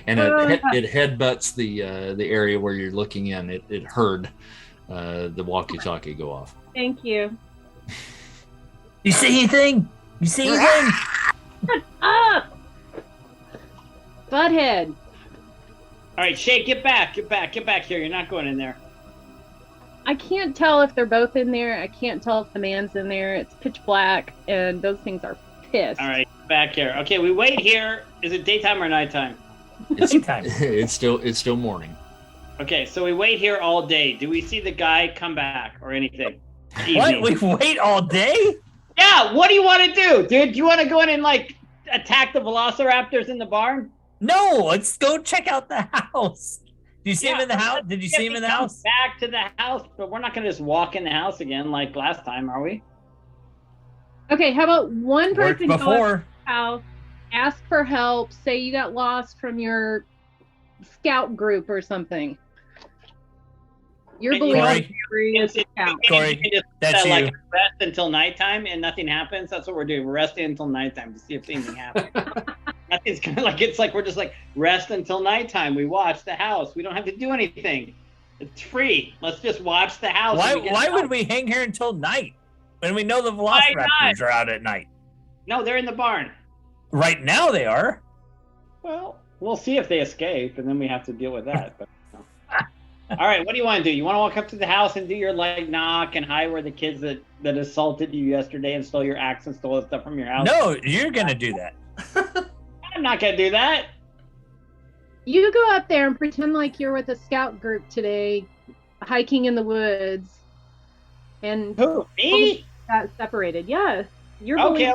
And it headbutts the area where you're looking in. It heard the walkie-talkie go off. Thank you. You see anything? You see anything? Ah! Butthead. All right, Shay, get back here. You're not going in there. I can't tell if they're both in there. I can't tell if the man's in there. It's pitch black, and those things are pissed. All right, back here. Okay, we wait here. Is it daytime or nighttime? Daytime. It's still morning. Okay, so we wait here all day. Do we see the guy come back or anything? What? Evening. We wait all day? Yeah, what do you want to do, dude? Do you want to go in and like attack the velociraptors in the barn? No, let's go check out the house. Do you see him in the house? Did you see him in the house? Back to the house, but we're not going to just walk in the house again like last time, are we? Okay, how about one person go before. to the house, ask for help, say you got lost from your scout group or something. You're believing is a scout. Corey, that's you. Like rest until nighttime and nothing happens. That's what we're doing. We're resting until nighttime to see if anything happens. It's kind of like we're just like rest until nighttime. We watch the house. We don't have to do anything. It's free. Let's just watch the house. Why would we hang here until night when we know the velociraptors are out at night? No, they're in the barn. Right now they are. Well, we'll see if they escape, and then we have to deal with that. But, all right, what do you want to do? You want to walk up to the house and do your like knock and hide where the kids that assaulted you yesterday and stole your axe and stole the stuff from your house? No, you're gonna do that. I'm not gonna do that. You go up there and pretend like you're with a scout group today, hiking in the woods, and who? Me? Got separated. Yes, you're okay.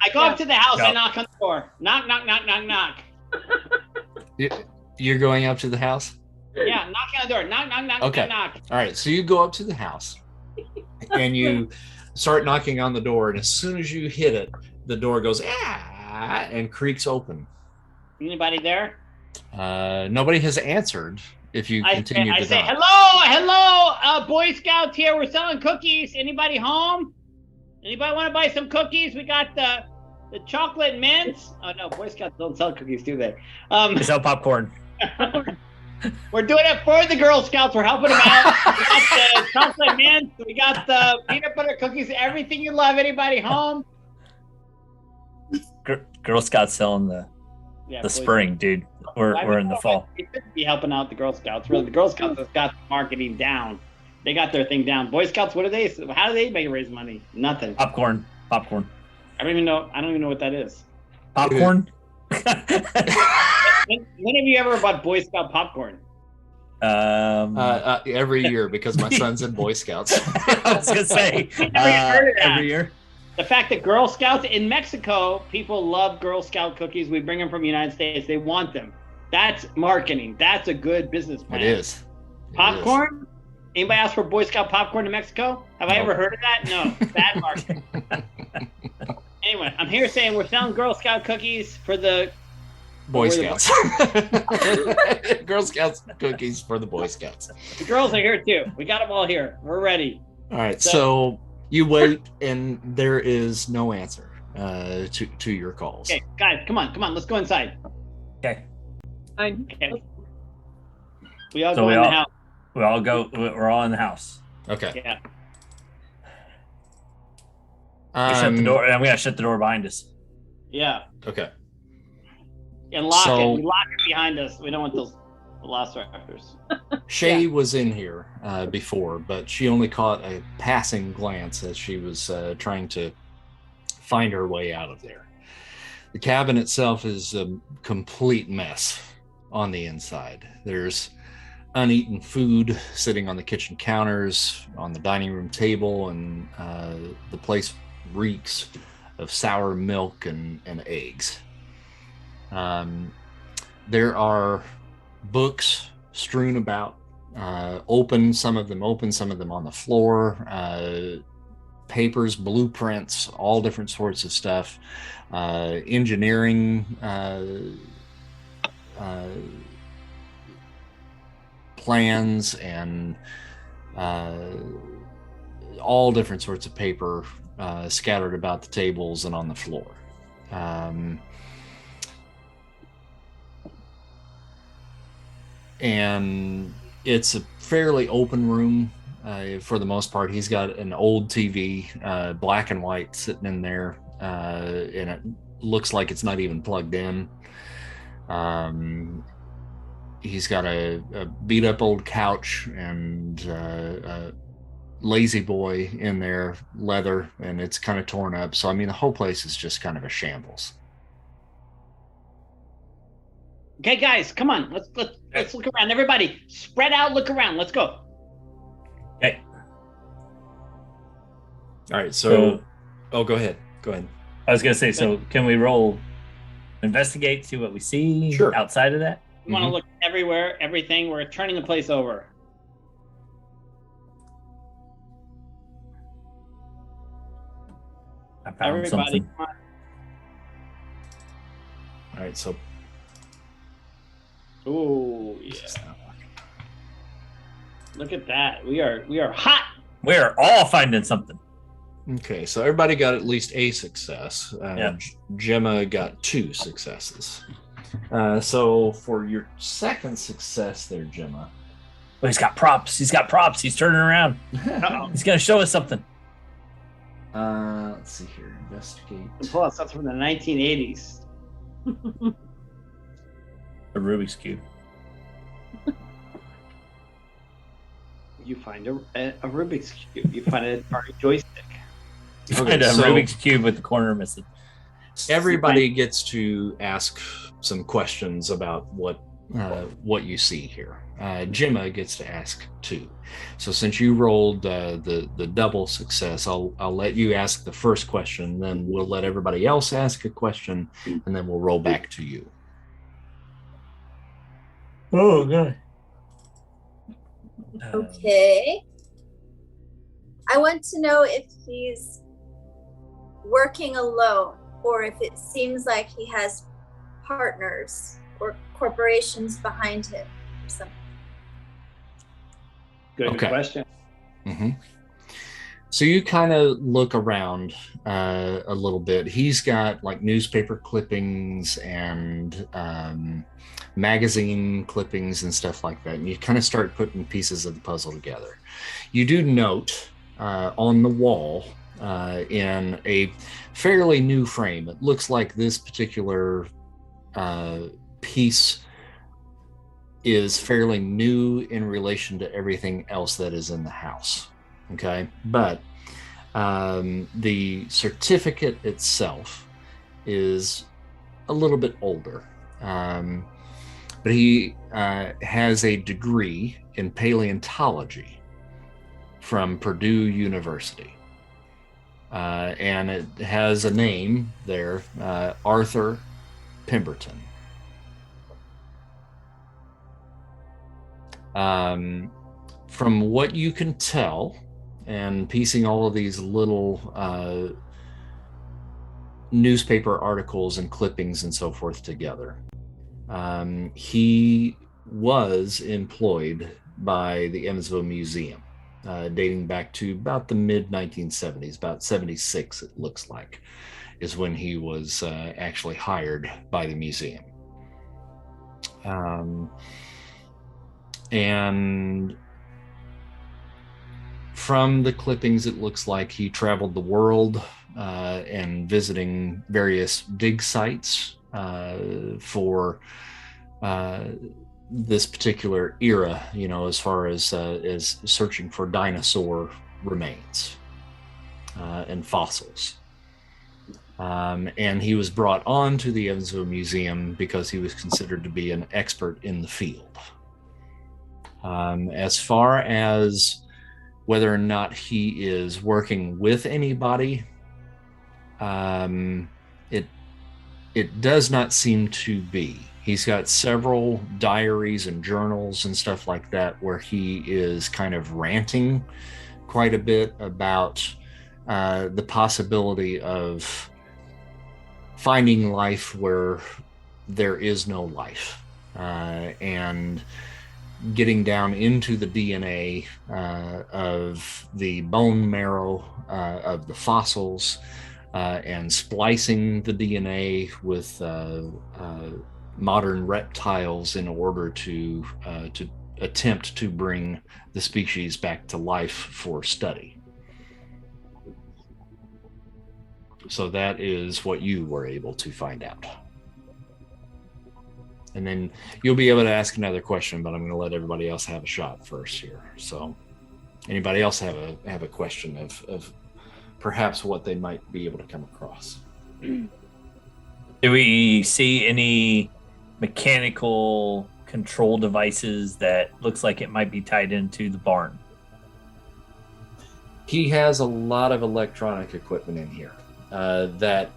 I go up to the house. I knock on the door. Knock, knock, knock, knock, knock. You're going up to the house? Yeah, knock on the door. Knock, knock, knock, okay. knock. All right, so you go up to the house and you start knocking on the door, and as soon as you hit it, the door goes and creaks open. Anybody there? Nobody has answered. If you continue to say, hello, Boy Scouts here. We're selling cookies. Anybody home? Anybody want to buy some cookies? We got the chocolate mints. Oh no, Boy Scouts don't sell cookies, do they? They sell popcorn. We're doing it for the Girl Scouts. We're helping them out. We got the chocolate mints. We got the peanut butter cookies. Everything you love. Anybody home? Girl Scouts selling the spring, dude. We're in the fall. We should be helping out the Girl Scouts. Really, the Girl Scouts have got the marketing down. They got their thing down. Boy Scouts, what do they? How do they make raise money? Nothing. Popcorn. I don't even know what that is. Popcorn. When have you ever bought Boy Scout popcorn? Every year, because my son's in Boy Scouts. I was gonna say every year. The fact that Girl Scouts in Mexico, people love Girl Scout cookies. We bring them from the United States. They want them. That's marketing. That's a good business plan. It is. Popcorn? Anybody ask for Boy Scout popcorn in Mexico? Have I ever heard of that? No. Bad marketing. Anyway, I'm here saying we're selling Girl Scout cookies for the Boy Scouts. Girl Scouts cookies for the Boy Scouts. The girls are here too. We got them all here. We're ready. All right. So you wait, and there is no answer to your calls. Okay, guys, come on. Let's go inside. Okay. Okay. We all go in the house. We all go. We're all in the house. Okay. Yeah. Shut the door, and we gotta shut the door behind us. Yeah. Okay. And lock it. We lock it behind us. We don't want those velociraptors. Shay was in here before, but she only caught a passing glance as she was trying to find her way out of there. The cabin itself is a complete mess on the inside. There's uneaten food sitting on the kitchen counters, on the dining room table, and the place reeks of sour milk and eggs. There are books strewn about, some of them open, some of them on the floor, papers, blueprints, all different sorts of stuff, engineering plans, and all different sorts of paper scattered about the tables and on the floor. And it's a fairly open room for the most part. He's got an old TV, black and white, sitting in there, and it looks like it's not even plugged in. He's got a beat up old couch and a lazy boy in there, leather, and it's kind of torn up. So I mean, the whole place is just kind of a shambles. Okay, guys, come on. Let's look around. Everybody, spread out. Look around. Let's go. Okay. All right. So Oh, go ahead. Go ahead. I was gonna say, so can we roll investigate, see what we see Sure. outside of that? We want to look everywhere, everything. We're turning the place over. I found Everybody, something. come on. All right, so Oh yeah! Look at that. We are hot. We're all finding something. okay, so everybody got at least a success. Yeah. Gemma got 2 successes. So for your second success there, Gemma. Oh, he's got props. He's got props. He's turning around. He's gonna show us something. Let's see here. Investigate. Pull out something from the 1980s. A Rubik's Cube. You find a Rubik's Cube. You find a joystick. Find a Rubik's Cube with the corner missing. Everybody gets to ask some questions about what you see here. Gemma gets to ask 2. So since you rolled the double success, I'll let you ask the first question, then we'll let everybody else ask a question, and then we'll roll back to you. Oh, God. Okay. I want to know if he's working alone or if it seems like he has partners or corporations behind him or something. Good question. Mm-hmm. So you kind of look around a little bit. He's got like newspaper clippings and magazine clippings and stuff like that. And you kind of start putting pieces of the puzzle together. You do note on the wall in a fairly new frame, it looks like this particular piece is fairly new in relation to everything else that is in the house. Okay, but the certificate itself is a little bit older. But he has a degree in paleontology from Purdue University. And it has a name there, Arthur Pemberton. From what you can tell, and piecing all of these little newspaper articles and clippings and so forth together, he was employed by the Evansville Museum, dating back to about the mid-1970s, about 76 it looks like, is when he was actually hired by the museum. And from the clippings, it looks like he traveled the world and visiting various dig sites for this particular era, as far as searching for dinosaur remains and fossils. And he was brought on to the Evansville Museum because he was considered to be an expert in the field. As far as whether or not he is working with anybody, it does not seem to be. He's got several diaries and journals and stuff like that where he is kind of ranting quite a bit about the possibility of finding life where there is no life, and getting down into the DNA of the bone marrow of the fossils, and splicing the DNA with modern reptiles in order to attempt to bring the species back to life for study. So that is what you were able to find out. And then you'll be able to ask another question, but I'm going to let everybody else have a shot first here. So anybody else have a question of perhaps what they might be able to come across? Do we see any mechanical control devices that looks like it might be tied into the barn? He has a lot of electronic equipment in here that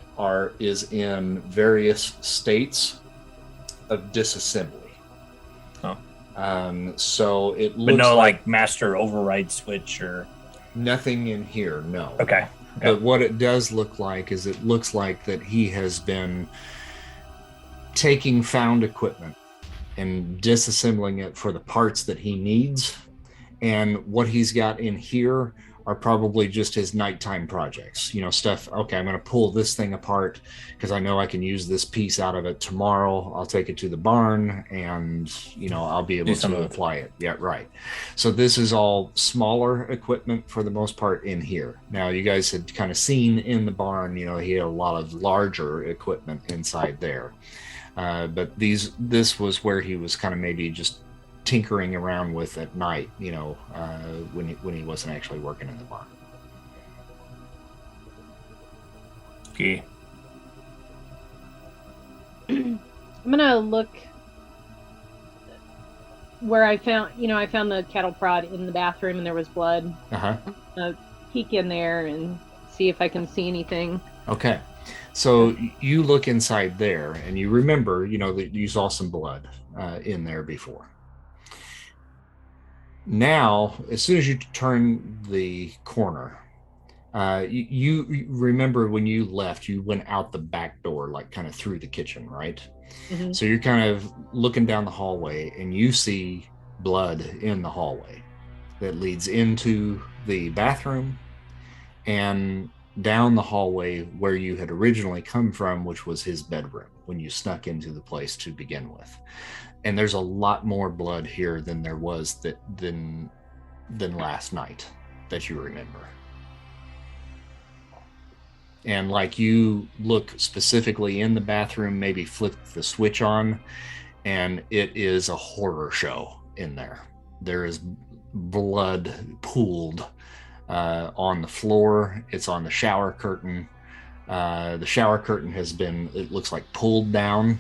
is in various states of disassembly. So it looks but no like master override switch or nothing in here. No. Okay. But what it does look like is it looks like that he has been taking found equipment and disassembling it for the parts that he needs. And what he's got in here are probably just his nighttime projects, stuff. Okay, I'm going to pull this thing apart because I know I can use this piece out of it tomorrow. I'll take it to the barn and, I'll be able to apply it. Yeah, right. So this is all smaller equipment for the most part in here. Now, you guys had kind of seen in the barn, he had a lot of larger equipment inside there. But this was where he was kind of maybe just tinkering around with at night, when he wasn't actually working in the barn. Okay. I'm gonna look where I found the cattle prod in the bathroom and there was blood. Peek in there and see if I can see anything. Okay. So you look inside there and you remember, that you saw some blood in there before. Now, as soon as you turn the corner, you remember when you left, you went out the back door, like kind of through the kitchen, right? Mm-hmm. So you're kind of looking down the hallway and you see blood in the hallway that leads into the bathroom and down the hallway where you had originally come from, which was his bedroom when you snuck into the place to begin with. And there's a lot more blood here than there was than last night that you remember. And like you look specifically in the bathroom, maybe flip the switch on, and it is a horror show in there. There is blood pooled on the floor. It's on the shower curtain. The shower curtain has been, it looks like, pulled down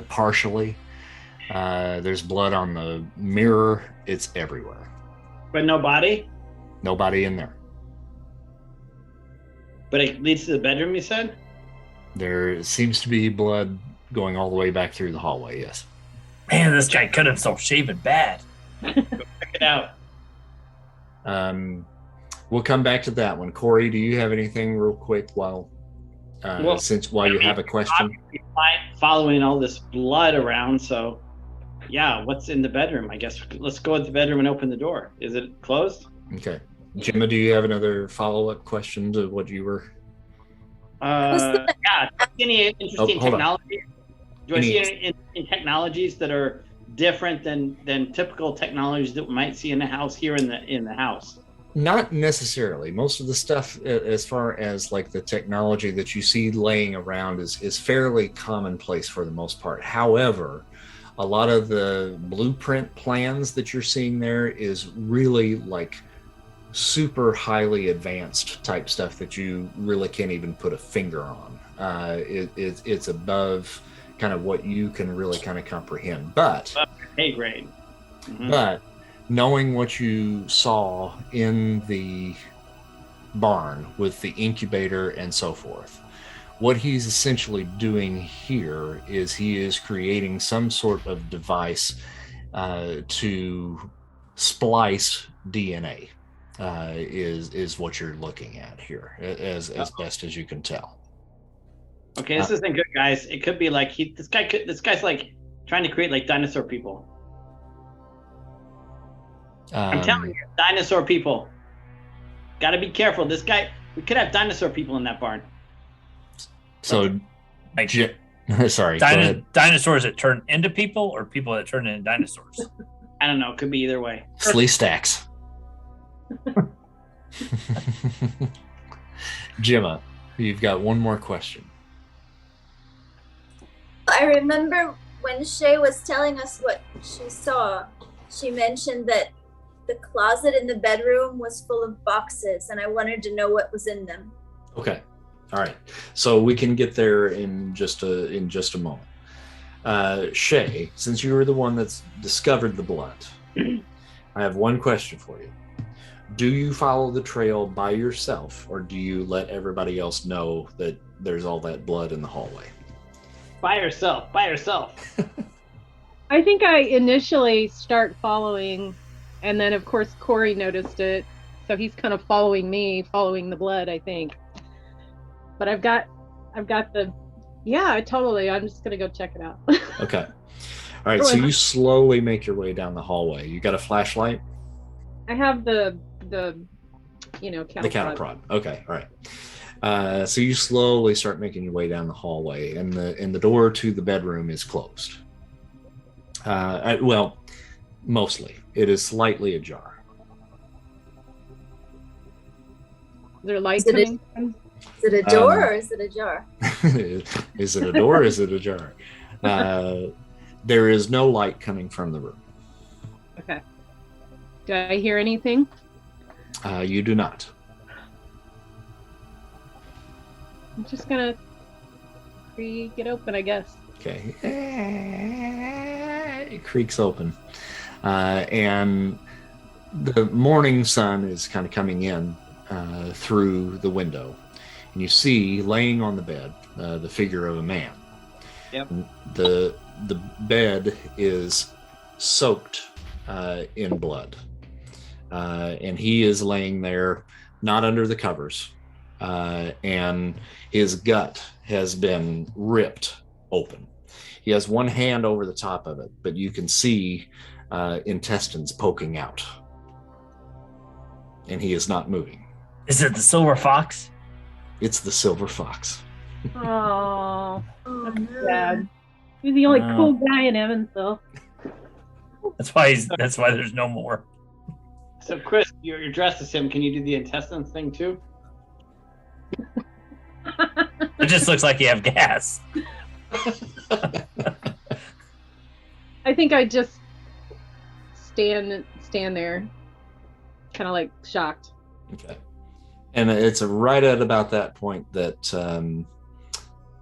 partially. There's blood on the mirror. It's everywhere. But no body? Nobody in there. But it leads to the bedroom, you said? There seems to be blood going all the way back through the hallway, yes. Man, this guy cut himself shaving bad. Go check it out. We'll come back to that one. Corey, do you have anything real quick while you have a question? Following all this blood around, so yeah, what's in the bedroom? I guess let's go to the bedroom and open the door. Is it closed? Okay. Gemma, do you have another follow-up question to what you were? Yeah. Any interesting technology? Do I see any in technologies that are different than typical technologies that we might see in the house here in the house? Not necessarily. Most of the stuff, as far as like the technology that you see laying around, is fairly commonplace for the most part. However, a lot of the blueprint plans that you're seeing there is really like super highly advanced type stuff that you really can't even put a finger on. It's above kind of what you can really kind of comprehend. But A grade. Mm-hmm. But knowing what you saw in the barn with the incubator and so forth, what he's essentially doing here is he is creating some sort of device to splice DNA. Is what you're looking at here, as best as you can tell. Okay, this isn't good, guys. It could be like this guy's like trying to create like dinosaur people. I'm telling you, dinosaur people. Got to be careful. This guy, we could have dinosaur people in that barn. So, sorry. Dinosaurs that turn into people, or people that turn into dinosaurs? I don't know. It could be either way. Flea stacks. Gemma, you've got one more question. I remember when Shay was telling us what she saw, she mentioned that the closet in the bedroom was full of boxes, and I wanted to know what was in them. Okay. All right. So we can get there in just a moment. Shay, since you were the one that's discovered the blood, I have one question for you. Do you follow the trail by yourself, or do you let everybody else know that there's all that blood in the hallway? By yourself. I think I initially start following, and then of course Corey noticed it, so he's kind of following me, following the blood, I think. But I've got the, yeah, totally. I'm just gonna go check it out. Okay. All right. So you slowly make your way down the hallway. You got a flashlight? I have the cattle prod. Okay. All right. So you slowly start making your way down the hallway, and the door to the bedroom is closed. Well, mostly. It is slightly ajar. Is there light coming? Is it a door or is it a jar? Is it a door or is it a jar? There is no light coming from the room. Okay. Do I hear anything? You do not. I'm just gonna creak it open, I guess. Okay. It creaks open. And the morning sun is kind of coming in through the window. And you see, laying on the bed, the figure of a man. Yep. The bed is soaked in blood. And he is laying there, not under the covers. And his gut has been ripped open. He has one hand over the top of it, but you can see intestines poking out. And he is not moving. Is it the silver fox? It's the silver fox. Oh, that's sad. He's the only cool guy in Evansville. That's why there's no more. So, Chris, you're dressed as him. Can you do the intestines thing too? It just looks like you have gas. I think I just stand there, kind of like shocked. Okay. And it's right at about that point that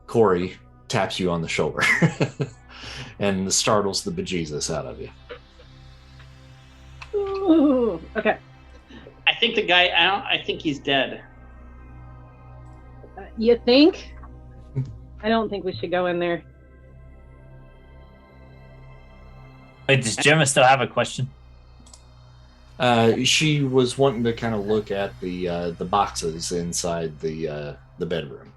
Corey taps you on the shoulder and startles the bejesus out of you. Ooh, okay. I think the guy. I think he's dead. You think? I don't think we should go in there. Wait, does Gemma still have a question? She was wanting to kind of look at the boxes inside the bedroom.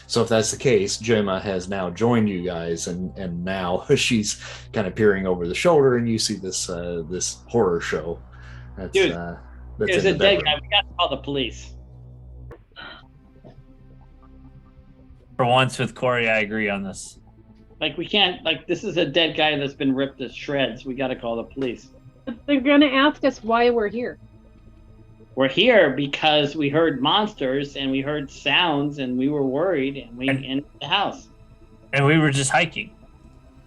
So if that's the case, Gemma has now joined you guys, and now she's kind of peering over the shoulder, and you see this horror show. That's, Dude, that's there's in a the dead bedroom. guy. We got to call the police. For once with Corey, I agree on this. Like, we can't. Like, this is a dead guy that's been ripped to shreds. We got to call the police. They're gonna ask us why we're here. We're here because we heard monsters and we heard sounds and we were worried and we entered the house. And we were just hiking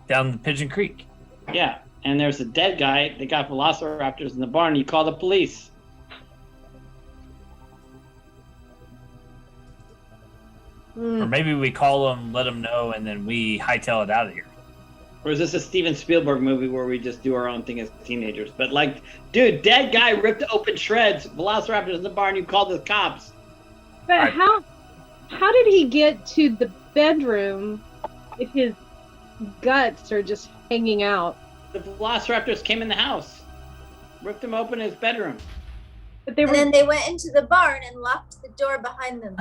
down the Pigeon Creek. Yeah, and there's a dead guy. They got velociraptors in the barn. You call the police. Or maybe we call them, let them know, and then we hightail it out of here. Or is this a Steven Spielberg movie where we just do our own thing as teenagers? But like, dude, dead guy ripped open shreds, velociraptors in the barn, you called the cops. But how did he get to the bedroom if his guts are just hanging out? The velociraptors came in the house, ripped him open in his bedroom. But they were... And then they went into the barn and locked the door behind them.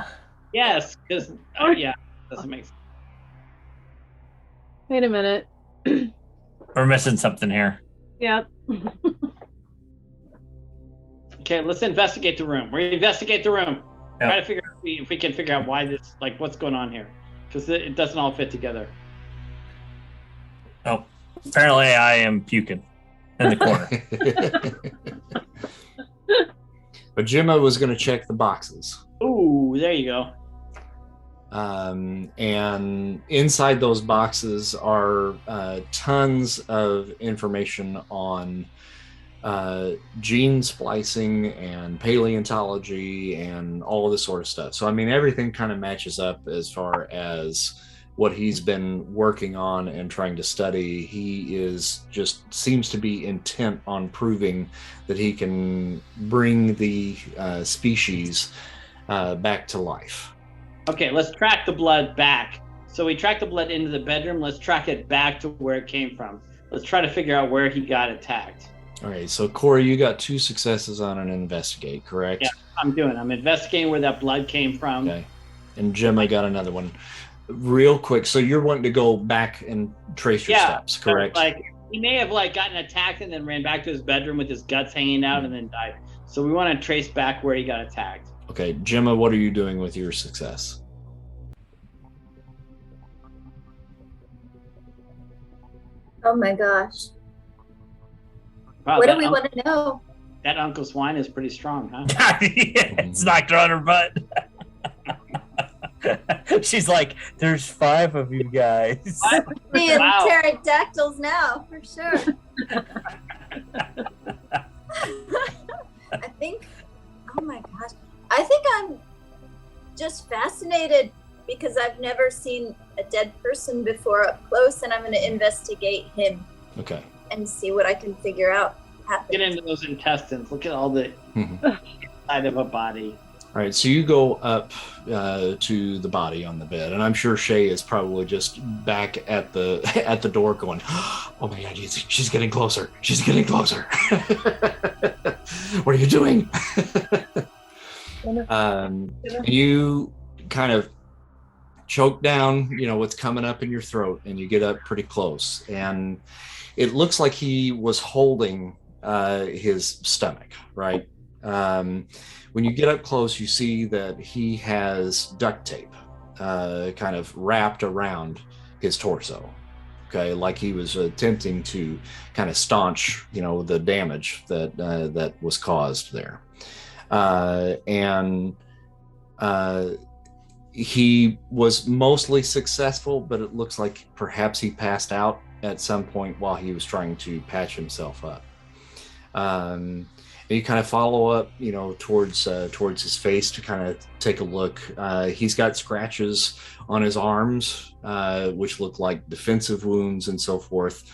Yes, because, yeah, doesn't make sense. Wait a minute. We're missing something here. Yep. Okay, let's investigate the room. We investigate the room. Yep. Try to figure out if we can figure out why this, like, what's going on here, because it doesn't all fit together. Oh, apparently I am puking in the corner. But Gemma was going to check the boxes. Ooh, there you go. And inside those boxes are tons of information on gene splicing and paleontology and all of this sort of stuff. So, I mean, everything kind of matches up as far as what he's been working on and trying to study. He is just seems to be intent on proving that he can bring the species back to life. Okay, let's track the blood back. So we tracked the blood into the bedroom. Let's track it back to where it came from. Let's try to figure out where he got attacked. All right, so Corey, you got 2 successes on an investigate, correct? Yeah, I'm investigating where that blood came from. Okay. And Jim, I got another one. Real quick, so you're wanting to go back and trace your steps, correct? Like he may have like gotten attacked and then ran back to his bedroom with his guts hanging out and then died. So we want to trace back where he got attacked. Okay, Gemma, what are you doing with your success? Oh my gosh. Wow, what do we want to know? That Uncle Swine is pretty strong, huh? It's knocked her on her butt. She's like, there's 5 of you guys. Seeing pterodactyls now, for sure. I think, oh my gosh. I think I'm just fascinated because I've never seen a dead person before up close, and I'm going to investigate him. Okay. And see what I can figure out happened. Get into those intestines. Look at all the inside of a body. All right, so you go up to the body on the bed, and I'm sure Shay is probably just back at the door going, "Oh my God, she's getting closer! She's getting closer! What are you doing?" You kind of choke down, what's coming up in your throat, and you get up pretty close, and it looks like he was holding his stomach, right? When you get up close, you see that he has duct tape kind of wrapped around his torso, okay, like he was attempting to kind of staunch, the damage that was caused there. And he was mostly successful, but it looks like perhaps he passed out at some point while he was trying to patch himself up. And you kind of follow up, towards his face to kind of take a look. He's got scratches on his arms, which look like defensive wounds and so forth,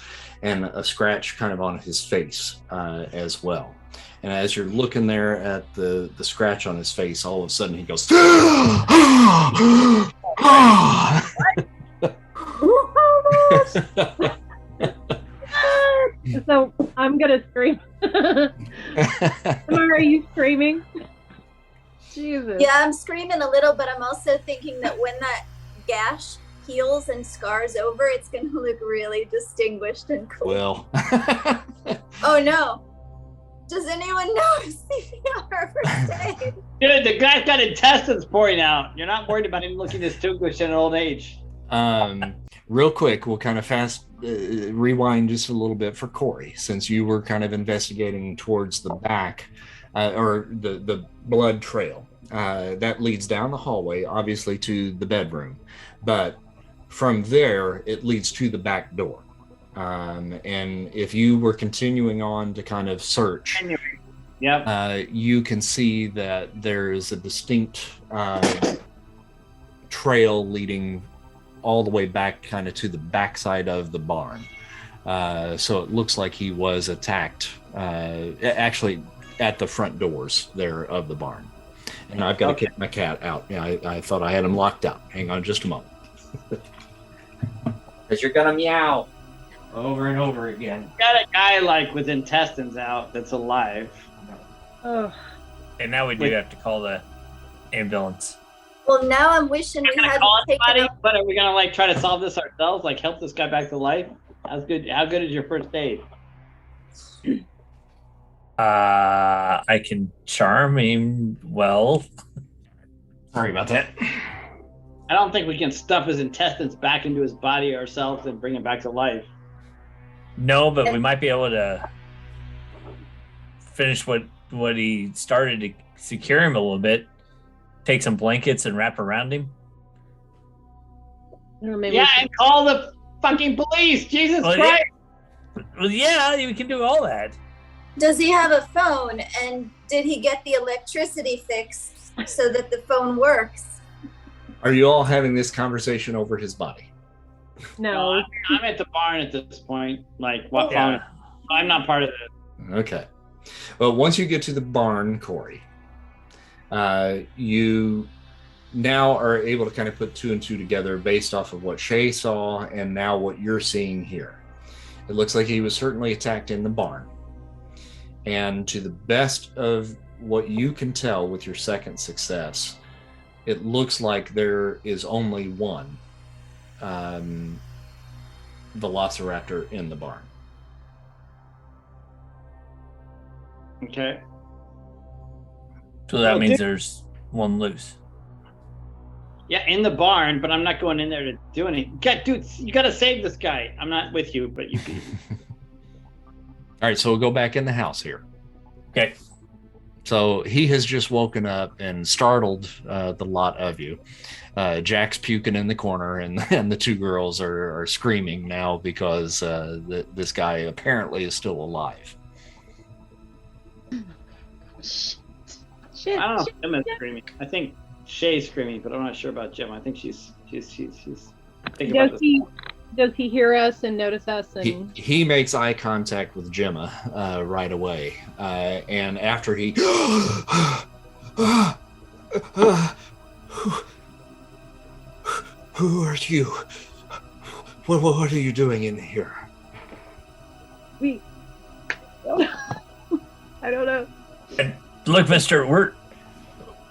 and a scratch kind of on his face as well. And as you're looking there at the scratch on his face, all of a sudden he goes, So I'm gonna scream. Are you screaming? Jesus. Yeah, I'm screaming a little, but I'm also thinking that when that gash heals and scars over, it's gonna look really distinguished and cool. Well. Oh no. Does anyone know CPR first aid? Dude, the guy's got intestines pouring out. You're not worried about him looking distinguished in old age. Real quick, we'll kind of fast rewind just a little bit for Corey, since you were kind of investigating towards the back or the blood trail that leads down the hallway, obviously to the bedroom, but from there it leads to the back door. And if you were continuing on to kind of search, you can see that there is a distinct trail leading all the way back kind of to the backside of the barn. So it looks like he was attacked actually at the front doors there of the barn. And I've got to kick my cat out. Yeah, I thought I had him locked out. Hang on just a moment. Because you're going to meow over and over again. Got a guy like with intestines out that's alive. Oh. And now we do have to call the ambulance. Well, now I'm wishing we hadn't taken up. But are we gonna like try to solve this ourselves? Like help this guy back to life? How good is your first aid? I can charm him well. Sorry about that. I don't think we can stuff his intestines back into his body ourselves and bring him back to life. No, but we might be able to finish what he started to secure him a little bit. Take some blankets and wrap around him. And call the fucking police. Jesus Christ. Yeah, we can do all that. Does he have a phone? And did he get the electricity fixed so that the phone works? Are you all having this conversation over his body? No. I'm at the barn at this point. Like, what? Yeah. I'm not part of it. Okay. Well, once you get to the barn, Corey, you now are able to kind of put two and two together based off of what Shay saw and now what you're seeing here. It looks like he was certainly attacked in the barn. And to the best of what you can tell with your second success, it looks like there is only one velociraptor in the barn. Okay. So that means there's one loose. Yeah, in the barn, but I'm not going in there to do anything. Dude, you got to save this guy. I'm not with you, but you can. All right, so we'll go back in the house here. Okay. So he has just woken up and startled the lot of you. Jack's puking in the corner, and the two girls are screaming now because this guy apparently is still alive. Shit. I don't know if Gemma's screaming. I think Shay's screaming, but I'm not sure about Gemma. I think she's thinking about this. Does he hear us and notice us? And He makes eye contact with Gemma right away, and after he who are you? What are you doing in here? I don't know. Look, mister,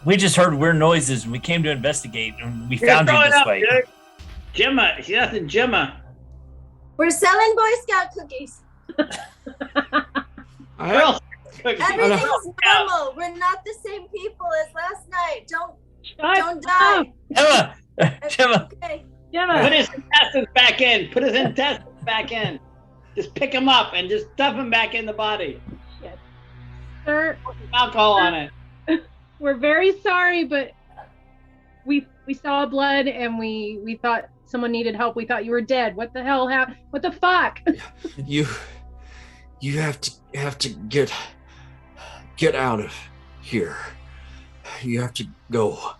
we just heard weird noises and we came to investigate and we found you this way. Dude. Gemma, she's asking Gemma. We're selling Boy Scout cookies. Everything's normal. We're not the same people as last night. Don't die. Gemma. Okay. Gemma. Put his intestines back in. Put his intestines back in. Just pick him up and just stuff him back in the body. Shit. Sir, Put some alcohol on it. we're very sorry, but we saw blood and we thought someone needed help. We thought you were dead. What the hell happened? What the fuck? You have to get out of here. You have to go.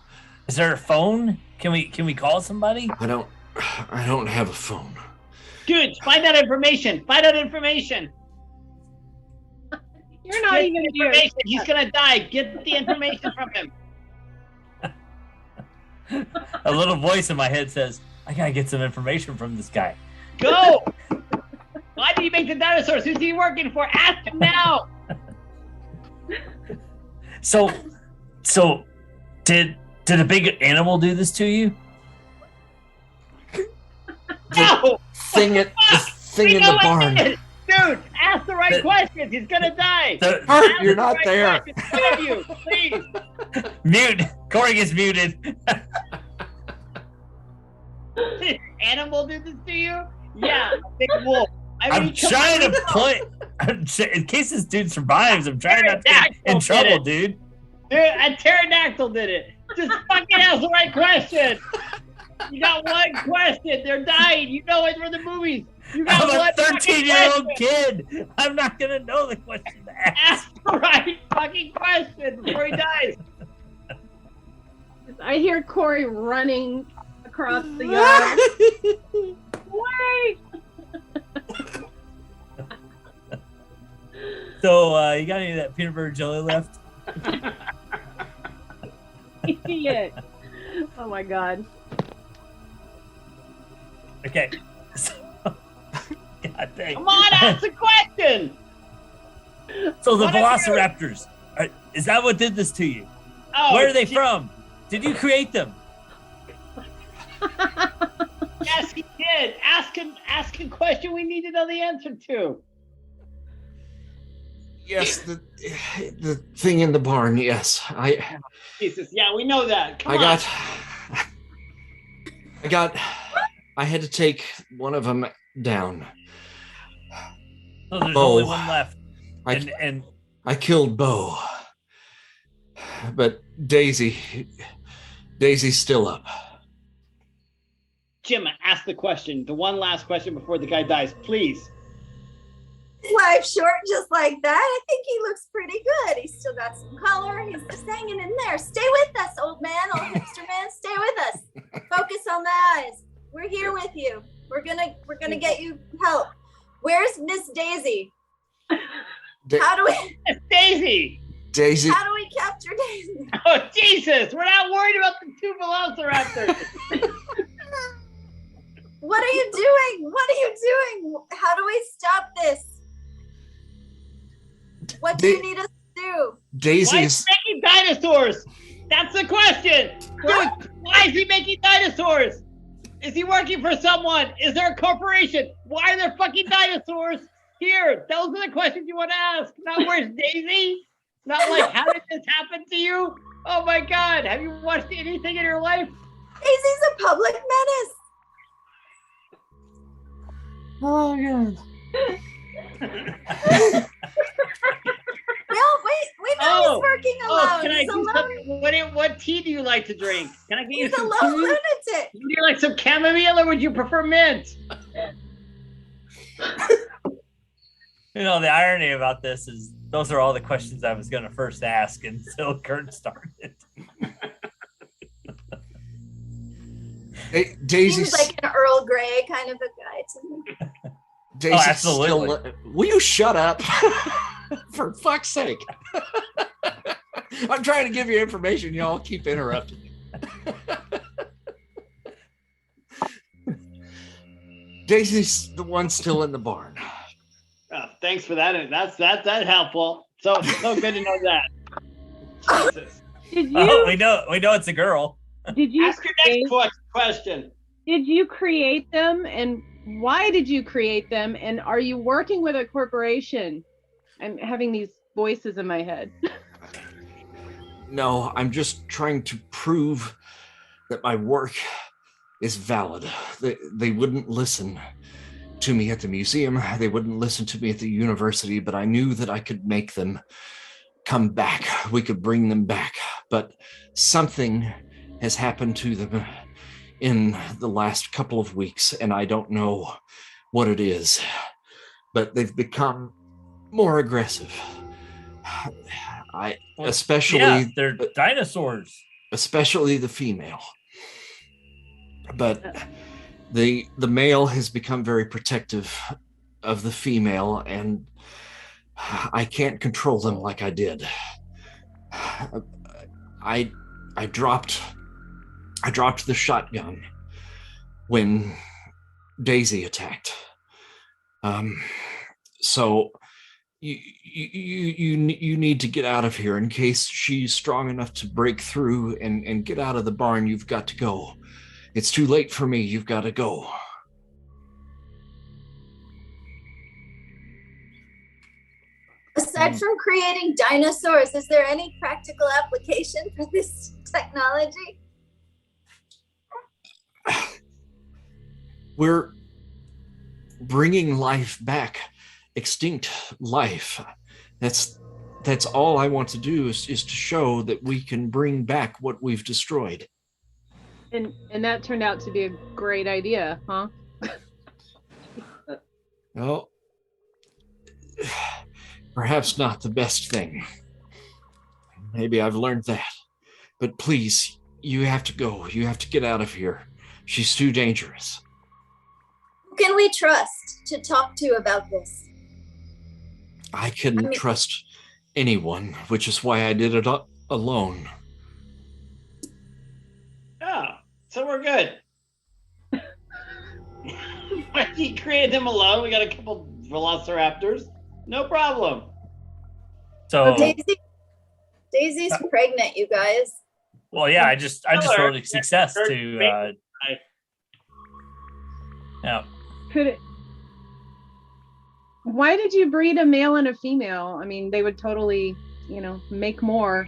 Is there a phone? Can we call somebody? I don't have a phone. Dude, find out information. You're not even here. He's gonna die. Get the information from him. A little voice in my head says, I gotta get some information from this guy. Go! Why did he make the dinosaurs? Who's he working for? Ask him now! So did a big animal do this to you? No! The thing in the barn. Dude, ask the right questions. He's gonna die. Hurt, you're not there. You, please. Mute. Corey gets muted. Animal did this to you? Yeah, a big wolf. I'm trying to play. In case this dude survives, I'm trying not to get in trouble, dude. Dude, a pterodactyl did it. Just fucking ask the right question. You got one question. They're dying. You know it from the movies. You got I'm one a 13-year-old question. kid. I'm not gonna know the question to ask. Ask the right fucking question before he dies. I hear Corey running across the yard. Wait! So, you got any of that peanut butter jelly left? Idiot. Oh my god. Okay. So, God dang. Come on, ask the question. So the What are you velociraptors, is that what did this to you? Oh, Where are they from? Did you create them? Yes, he did. Ask a question we need to know the answer to. Yes, the thing in the barn. Yes, Jesus, yeah, we know that. Come on. I had to take one of them down. So there's Bo. only one left. And I killed Bo, but Daisy's still up. Jim, ask the question. The one last question before the guy dies, please. Life short just like that. I think he looks pretty good. He's still got some color. He's just hanging in there. Stay with us, old man, old hipster man. Stay with us. Focus on the eyes. We're here with you. We're gonna get you help. Where's Miss Daisy? Da- How do we It's Daisy. Daisy, how do we capture Daisy? Oh, Jesus. We're not worried about the two velociraptors. What are you doing? What are you doing? How do we stop this? What do you need us to do? Why Daisy is he making dinosaurs? That's the question. Dude, why is he making dinosaurs? Is he working for someone? Is there a corporation? Why are there fucking dinosaurs here? Those are the questions you want to ask. Not where's Daisy? Not like, how did this happen to you? Oh my God. Have you watched anything in your life? Daisy's a public menace. Oh God. Well, we know he's working alone. Can I He's do alone. something? What tea do you like to drink? Can I get you He's a some lone tea? lunatic. Would you like some chamomile or would you prefer mint? You know, the irony about this is those are all the questions I was going to first ask until Kurt started. Hey, Daisy's Seems like an Earl Grey kind of a guy to me. Daisy's absolutely. still. Will you shut up? For fuck's sake! I'm trying to give you information. Y'all keep interrupting. Daisy's the one still in the barn. Oh, thanks for that. That's helpful. So good to know that. Jesus. Did you Oh, we know it's a girl. did you Ask your create, next question. did you create them, and why did you create them, and are you working with a corporation? I'm having these voices in my head. No, I'm just trying to prove that my work is valid. They wouldn't listen to me at the museum. They wouldn't listen to me at the university, but I knew that I could make them come back. We could bring them back. But something has happened to them in the last couple of weeks, and I don't know what it is, but they've become more aggressive. Yeah, they're dinosaurs. Especially the female. But the male has become very protective of the female, and I can't control them like I did. I dropped the shotgun when Daisy attacked. So you need to get out of here. In case she's strong enough to break through and get out of the barn, you've got to go. It's too late for me. You've got to go. Aside from creating dinosaurs, is there any practical application for this technology? We're bringing life back, extinct life. That's all I want to do is to show that we can bring back what we've destroyed. And that turned out to be a great idea, huh? Well, perhaps not the best thing. Maybe I've learned that. But please, you have to go. You have to get out of here. She's too dangerous. Who can we trust to talk to about this? I couldn't trust anyone, which is why I did it alone. Oh, so we're good. He created them alone. We got a couple velociraptors. No problem. So Daisy's pregnant, you guys. well, yeah, I just wrote a success to yeah. Could it? Why did you breed a male and a female? I mean, they would totally, make more.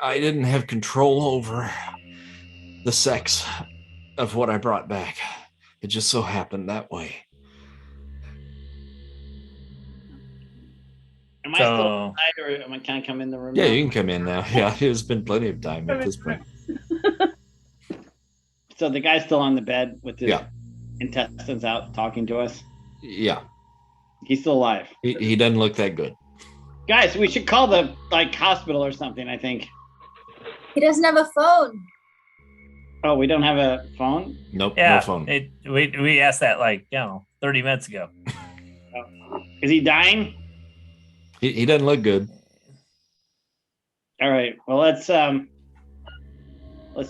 I didn't have control over the sex of what I brought back. It just so happened that way. Am I still inside, or can I come in the room? Yeah, now? you can come in now. Yeah, there's been plenty of time at this point. So the guy's still on the bed with his intestines out talking to us? Yeah. He's still alive. He doesn't look that good. Guys, we should call the hospital or something, I think. He doesn't have a phone. Oh, we don't have a phone? Nope, Yeah, no phone. We asked that 30 minutes ago. Is he dying? He doesn't look good. All right. Well, let's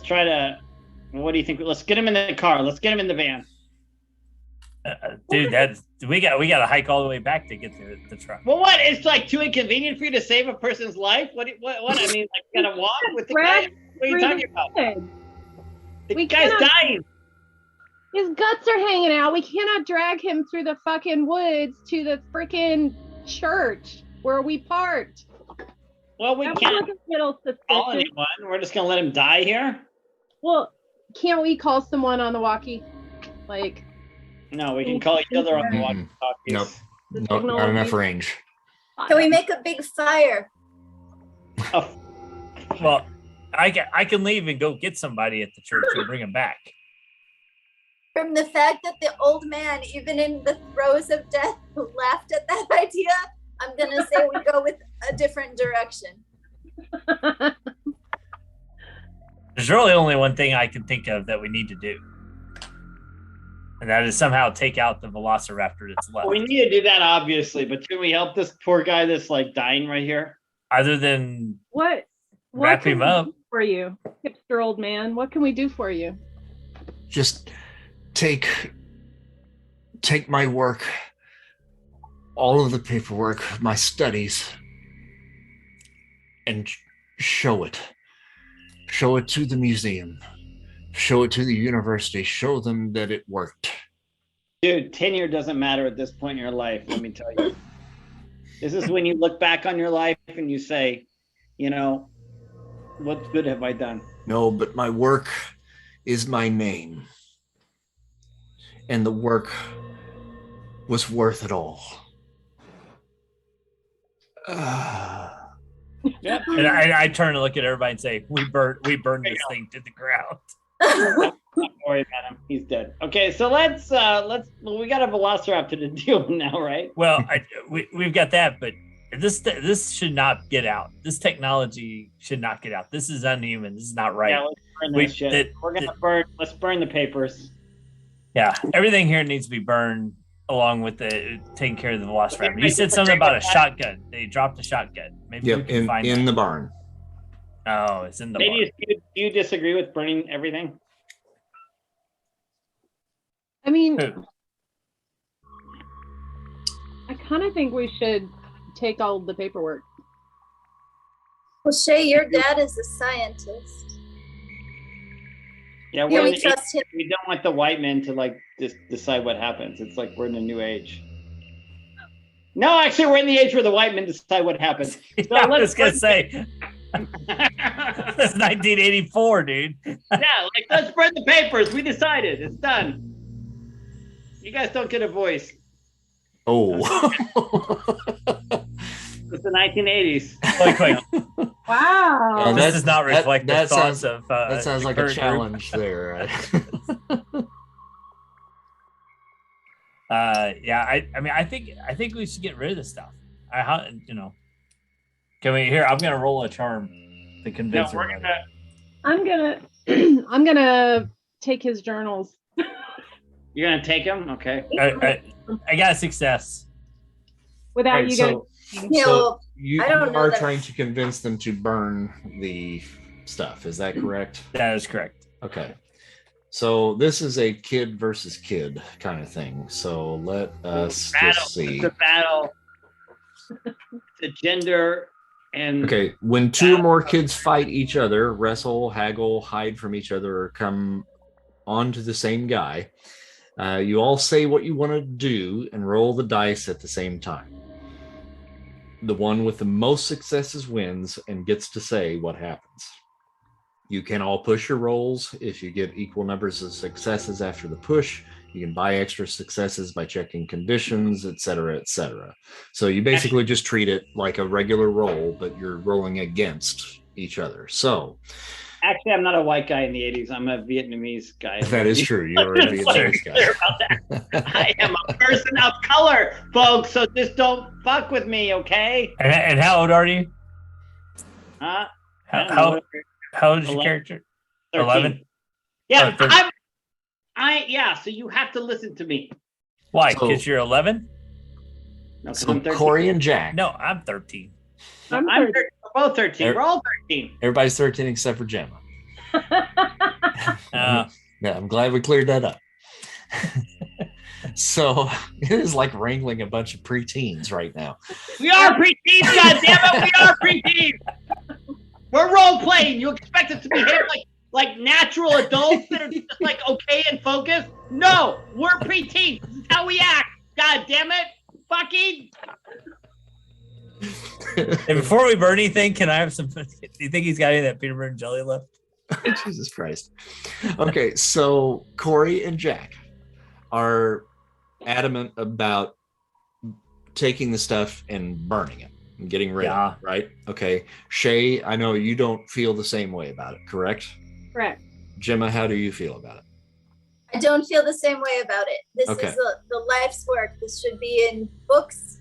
try to. What do you think? Let's get him in the car. Let's get him in the van. Dude, we got to hike all the way back to get to the truck. Well, what? It's like too inconvenient for you to save a person's life. What? I mean, like, you gotta walk with the guy. What are you talking about? The guy's dying. His guts are hanging out. We cannot drag him through the fucking woods to the freaking church where we parked. Well, we can't call anyone. We're just gonna let him die here. Well, can't we call someone on the walkie? Like, no, we can call each other on the walkie-talkies. Nope, not enough range. Can we make a big fire? Oh. Well, I can leave and go get somebody at the church and bring him back. From the fact that the old man, even in the throes of death, laughed at that idea, I'm going to say we go with a different direction. There's really only one thing I can think of that we need to do. And that is somehow take out the velociraptor that's left. We need to do that, obviously, but can we help this poor guy that's like dying right here? Other than wrap him up for you, hipster old man. What can we do for you? Just take my work, all of the paperwork, my studies, and show it to the museum, show it to the university, show them that it worked. Dude, tenure doesn't matter at this point in your life, let me tell you. This is when you look back on your life and you say, what good have I done? No, but my work is my name. And the work was worth it all. Yep. And I turn and look at everybody and say, we burned this thing to the ground. Don't worry about him. He's dead. Okay, so let's we got a velociraptor to deal with now, right? Well, we've got that, but this should not get out. This technology should not get out. This is unhuman. This is not right. Yeah, let's burn this shit. Let's burn the papers. Yeah, everything here needs to be burned along with taking care of the velociraptor. You said something about a shotgun. They dropped a shotgun. Maybe we can find in the barn. Oh, it's in the barn. Do you disagree with burning everything? I mean, I kind of think we should take all the paperwork. Well, Shay, your dad is a scientist. Yeah, we trust him. We don't want the white men to just decide what happens. It's like we're in a new age. No, actually, we're in the age where the white men decide what happens. So I was gonna say that's 1984, dude. Yeah, let's burn the papers. We decided. It's done. You guys don't get a voice. Oh. It's the 1980s. Quick. Wow. This does not reflect the thoughts sounds, of. That sounds like a challenge there. Yeah. I mean, I think we should get rid of this stuff. Can we here? I'm gonna roll a charm to convince her. I'm gonna take his journals. You're gonna take him? Okay. I got a success. Without you guys. So you are trying to convince them to burn the stuff. Is that correct? That is correct. Okay. So this is a kid versus kid kind of thing. So let us just see. It's a battle. The gender and okay. When two or more kids fight each other, wrestle, haggle, hide from each other, or come onto the same guy, you all say what you want to do and roll the dice at the same time. The one with the most successes wins and gets to say what happens. You can all push your rolls. If you get equal numbers of successes after the push, you can buy extra successes by checking conditions, etc., etc. So you basically just treat it like a regular roll, but you're rolling against each other. So actually, I'm not a white guy in the 80s. I'm a Vietnamese guy. That is true. You're a Vietnamese guy. I am a person of color, folks. So just don't fuck with me, okay? And how old are you? Huh? How old is your character? 13. 11? Yeah, Oh, so you have to listen to me. Why? So- Because you're 11? No, 'cause So I'm 13. Corey and Jack. No, I'm 13. I'm 13. We're both 13. We're all 13. Everybody's 13 except for Gemma. Uh, Yeah, I'm glad we cleared that up. So it is like wrangling a bunch of preteens right now. We are preteens, goddammit! We are preteens! We're role playing. You expect us to behave like natural adults that are just like okay and focused? No, we're preteens. This is how we act. God damn it! Fucking. and before we burn anything, can I have some? Do you think he's got any of that peanut butter and jelly left? Jesus Christ. Okay, so Corey and Jack are adamant about taking the stuff and burning it and getting rid of it, right? Okay. Shay, I know you don't feel the same way about it, correct? Correct. Gemma, how do you feel about it? I don't feel the same way about it. This Okay. is the life's work. This should be in books.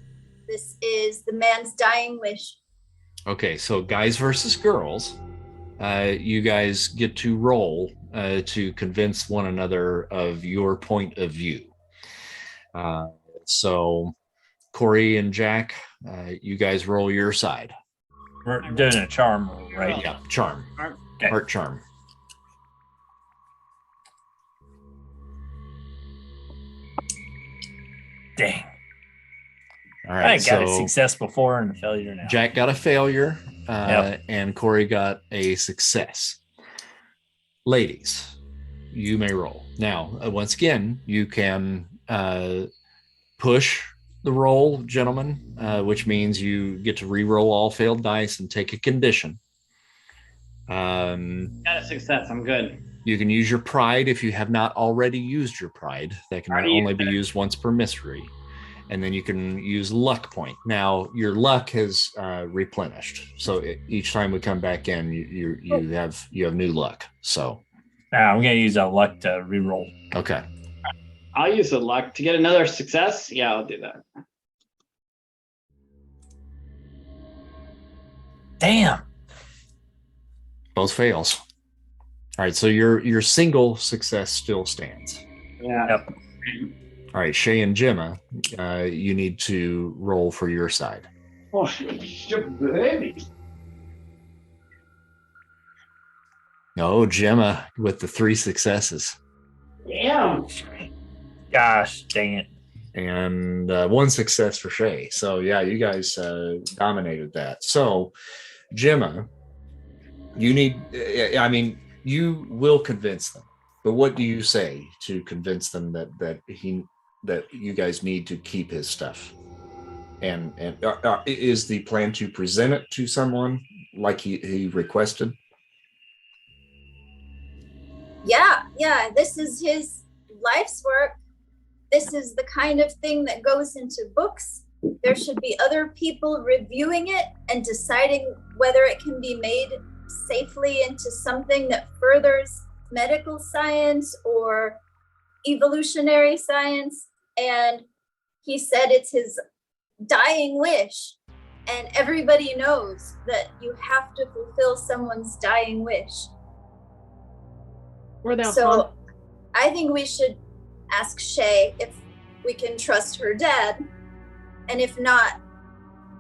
This is the man's dying wish. Okay, so guys versus girls. You guys get to roll to convince one another of your point of view. So Corey and Jack, you guys roll your side. We're doing a charm roll, right? Yeah, charm. Okay. Art charm. Dang. All I right, got a so success before and a failure now. Jack got a failure, Yep. and Corey got a success. Ladies, you may roll. Now, once again, you can push the roll, gentlemen, which means you get to re-roll all failed dice and take a condition. Got a success. I'm good. You can use your pride if you have not already used your pride. That can Already only used be it. used once per mystery. And then you can use luck point. Now your luck has replenished, so each time we come back in, you have new luck. So Now I'm gonna use that luck to re-roll. okay, I'll use the luck to get another success. Yeah, I'll do that. Damn. both fails. All right, so your single success still stands. Yeah. Yep. All right, Shay and Gemma, you need to roll for your side. Oh, shit, baby. No, Gemma with the 3 successes Damn. Gosh, dang it. and 1 success for Shay. So yeah, you guys dominated that. So Gemma, you need. I mean, you will convince them. But what do you say to convince them that you guys need to keep his stuff? And is the plan to present it to someone like he requested? Yeah, this is his life's work. This is the kind of thing that goes into books. There should be other people reviewing it and deciding whether it can be made safely into something that furthers medical science or evolutionary science. And he said it's his dying wish. And everybody knows that you have to fulfill someone's dying wish. Or they'll So I think we should ask Shay if we can trust her dad. And if not,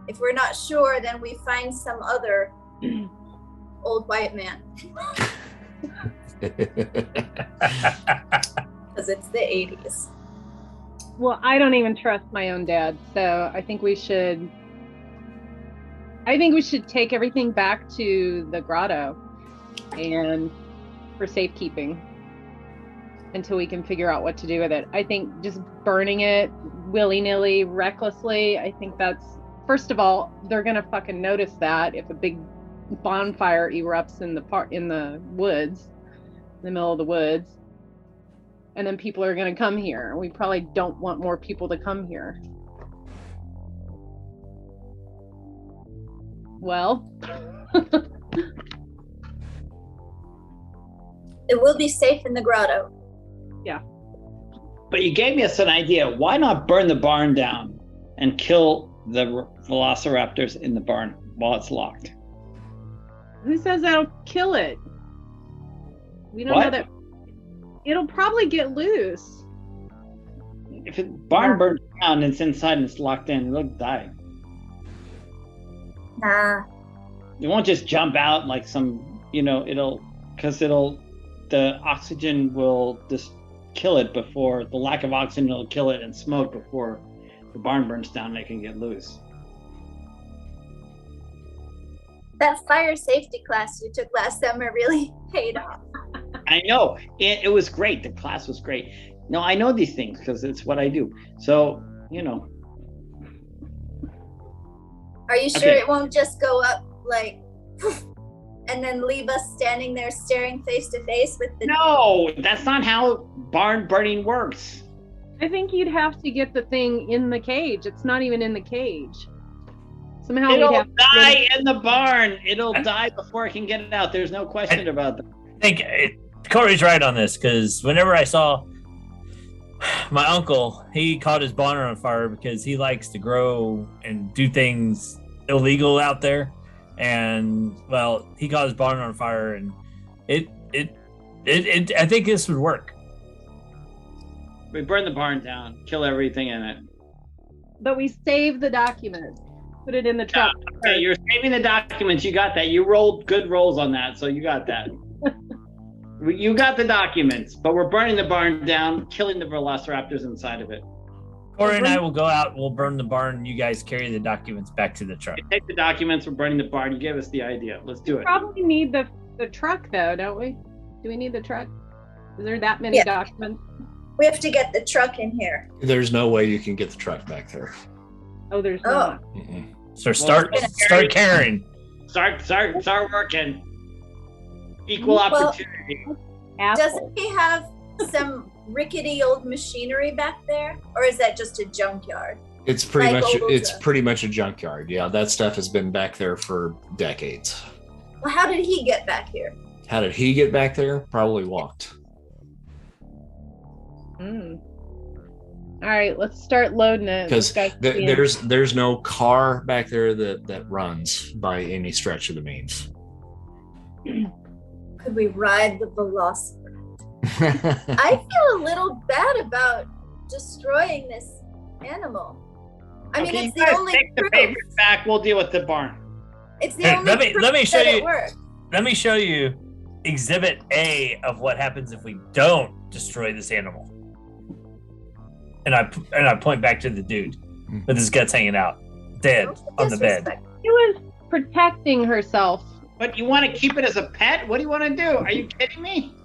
if we're not sure, then we find some other old white man. Because it's the 80s. Well, I don't even trust my own dad, so I think we should take everything back to the grotto and for safekeeping until we can figure out what to do with it. I think just burning it willy-nilly, recklessly, I think that's, first of all, they're gonna fucking notice that if a big bonfire erupts in the woods, in the middle of the woods. And then people are going to come here. We probably don't want more people to come here. Well, It will be safe in the grotto. But you gave us an idea. Why not burn the barn down and kill the velociraptors in the barn while it's locked? who says that'll kill it? We don't What? know that. It'll probably get loose. If the barn burns down and it's inside and it's locked in, it'll die. Nah. It won't just jump out like some, the oxygen will just kill it before, the lack of oxygen will kill it and smoke before the barn burns down and it can get loose. That fire safety class you took last summer really paid off. I know. It was great. The class was great. No, I know these things because it's what I do. So, Are you sure it won't just go up like and then leave us standing there staring face to face with the... No, that's not how barn burning works. I think you'd have to get the thing in the cage. It's not even in the cage. Somehow it'll die in the barn. It'll die before it can get it out. There's no question about that. I think Corey's right on this, because whenever I saw my uncle, he caught his barn on fire because he likes to grow and do things illegal out there. And well, he caught his barn on fire, and it I think this would work. We burn the barn down, kill everything in it. But we save the document. Put it in the truck. Okay, you're saving the documents. You got that. You rolled good rolls on that, so you got that. You got the documents, but we're burning the barn down, killing the velociraptors inside of it. Corey and I will go out, we'll burn the barn, and you guys carry the documents back to the truck. You take the documents, we're burning the barn. You gave us the idea. Let's do it. We probably need the truck, though, don't we? Do we need the truck? Is there that many documents? We have to get the truck in here. There's no way you can get the truck back there. Oh, there's not. So start carrying. Start working. Equal opportunity. Doesn't he have some rickety old machinery back there, or is that just a junkyard? It's pretty much a junkyard. Yeah, that stuff has been back there for decades. Well, how did he get back here? How did he get back there? Probably walked. All right, let's start loading it. Because there's no car back there that runs by any stretch of the means. Could we ride the velociraptor? I feel a little bad about destroying this animal. I mean, it's the only take the proof. papers back. We'll deal with the barn. It's the only proof let me show that you. it worked. Let me show you Exhibit A of what happens if we don't destroy this animal. And I point back to the dude with his guts hanging out, dead on the bed. She was protecting herself. But you want to keep it as a pet? What do you want to do? Are you kidding me?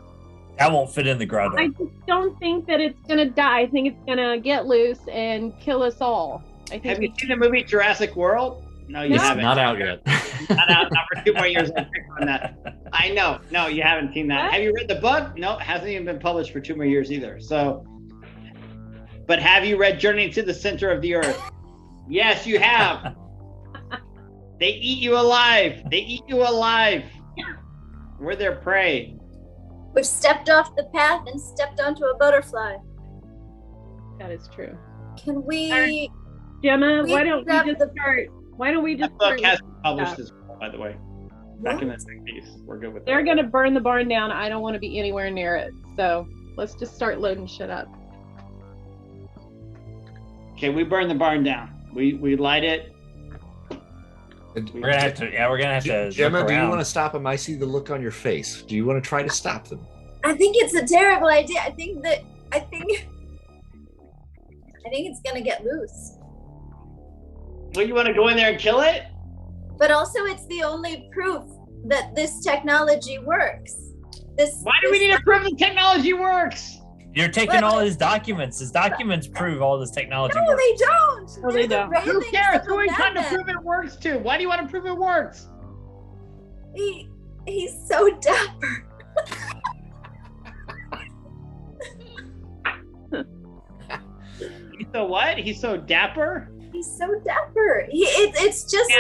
That won't fit in the grotto. I just don't think that it's going to die. I think it's going to get loose and kill us all. Have you seen the movie Jurassic World? No, you haven't. Not out yet. Not out. Not for 2 more years. I'll pick on that. I know. No, you haven't seen that. What? Have you read the book? No, it hasn't even been published for 2 more years either. So, but have you read Journey to the Center of the Earth? Yes, you have. They eat you alive. They eat you alive. We're their prey. We've stepped off the path and stepped onto a butterfly. That is true. Can we... Gemma, why don't we just that book has been published as well, by the way. Back in the 60s. We're good with that. They're going to burn the barn down. I don't want to be anywhere near it. So let's just start loading shit up. Okay, we burn the barn down. We light it. We're gonna have to. Gemma, do you want to stop them? I see the look on your face. Do you want to try to stop them? I think it's a terrible idea. I think it's gonna get loose. Well, you want to go in there and kill it? But also, it's the only proof that this technology works. Why do we need to prove the technology works? You're taking all his documents. His documents prove all this technology works. No, they don't. No, they don't. Who cares? Who are you trying to prove it works to? Why do you want to prove it works? He's so dapper. He's so what? He's so dapper? He's so dapper. It's just...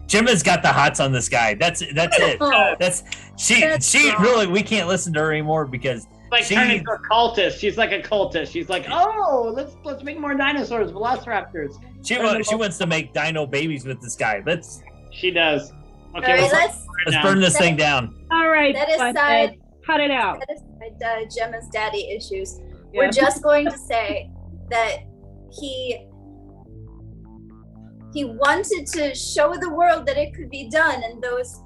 Gemma's got the hots on this guy. That's it. She really, we can't listen to her anymore because turning into a cultist. She's like a cultist. She's like, oh, let's make more dinosaurs, velociraptors. She wants to make dino babies with this guy. She does. Okay, all right, let's burn this thing down. All right, set aside. Cut it out. Set aside Gemma's daddy issues. Yeah. We're just going to say that he wanted to show the world that it could be done, and those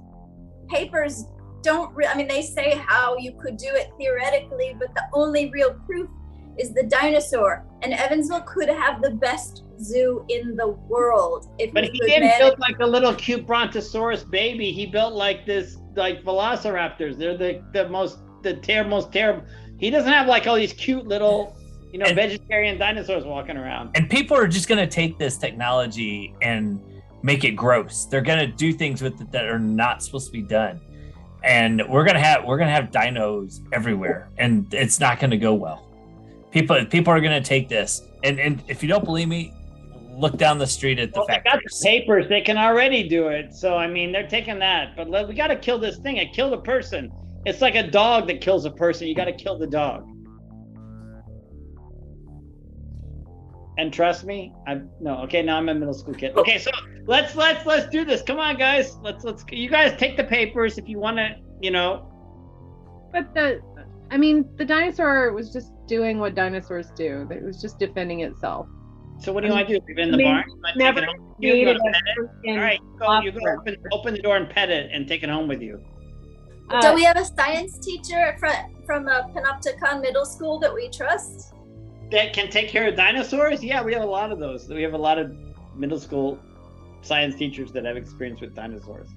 papers don't they say how you could do it theoretically, but the only real proof is the dinosaur. And Evansville could have the best zoo in the world if But he didn't build like a little cute brontosaurus baby. He built like this, like velociraptors. They're the most terrible. He doesn't have like all these cute little, vegetarian dinosaurs walking around. And people are just going to take this technology and make it gross. They're going to do things with it that are not supposed to be done. And we're going to have dinos everywhere, and it's not going to go well. People are going to take this. And if you don't believe me, look down the street at the factories. They got the papers. They can already do it. So, they're taking that. But we got to kill this thing. It killed a person. It's like a dog that kills a person. You got to kill the dog. And trust me, now I'm a middle school kid. Okay, so let's do this. Come on, guys. Let's you guys take the papers if you want to, But the dinosaur was just doing what dinosaurs do. It was just defending itself. So what do you want to do? Leave it in the barn? Never created it? All right, you go open the door and pet it and take it home with you. Do we have a science teacher from Panopticon Middle School that we trust? That can take care of dinosaurs? Yeah, we have a lot of those. We have a lot of middle school science teachers that have experience with dinosaurs.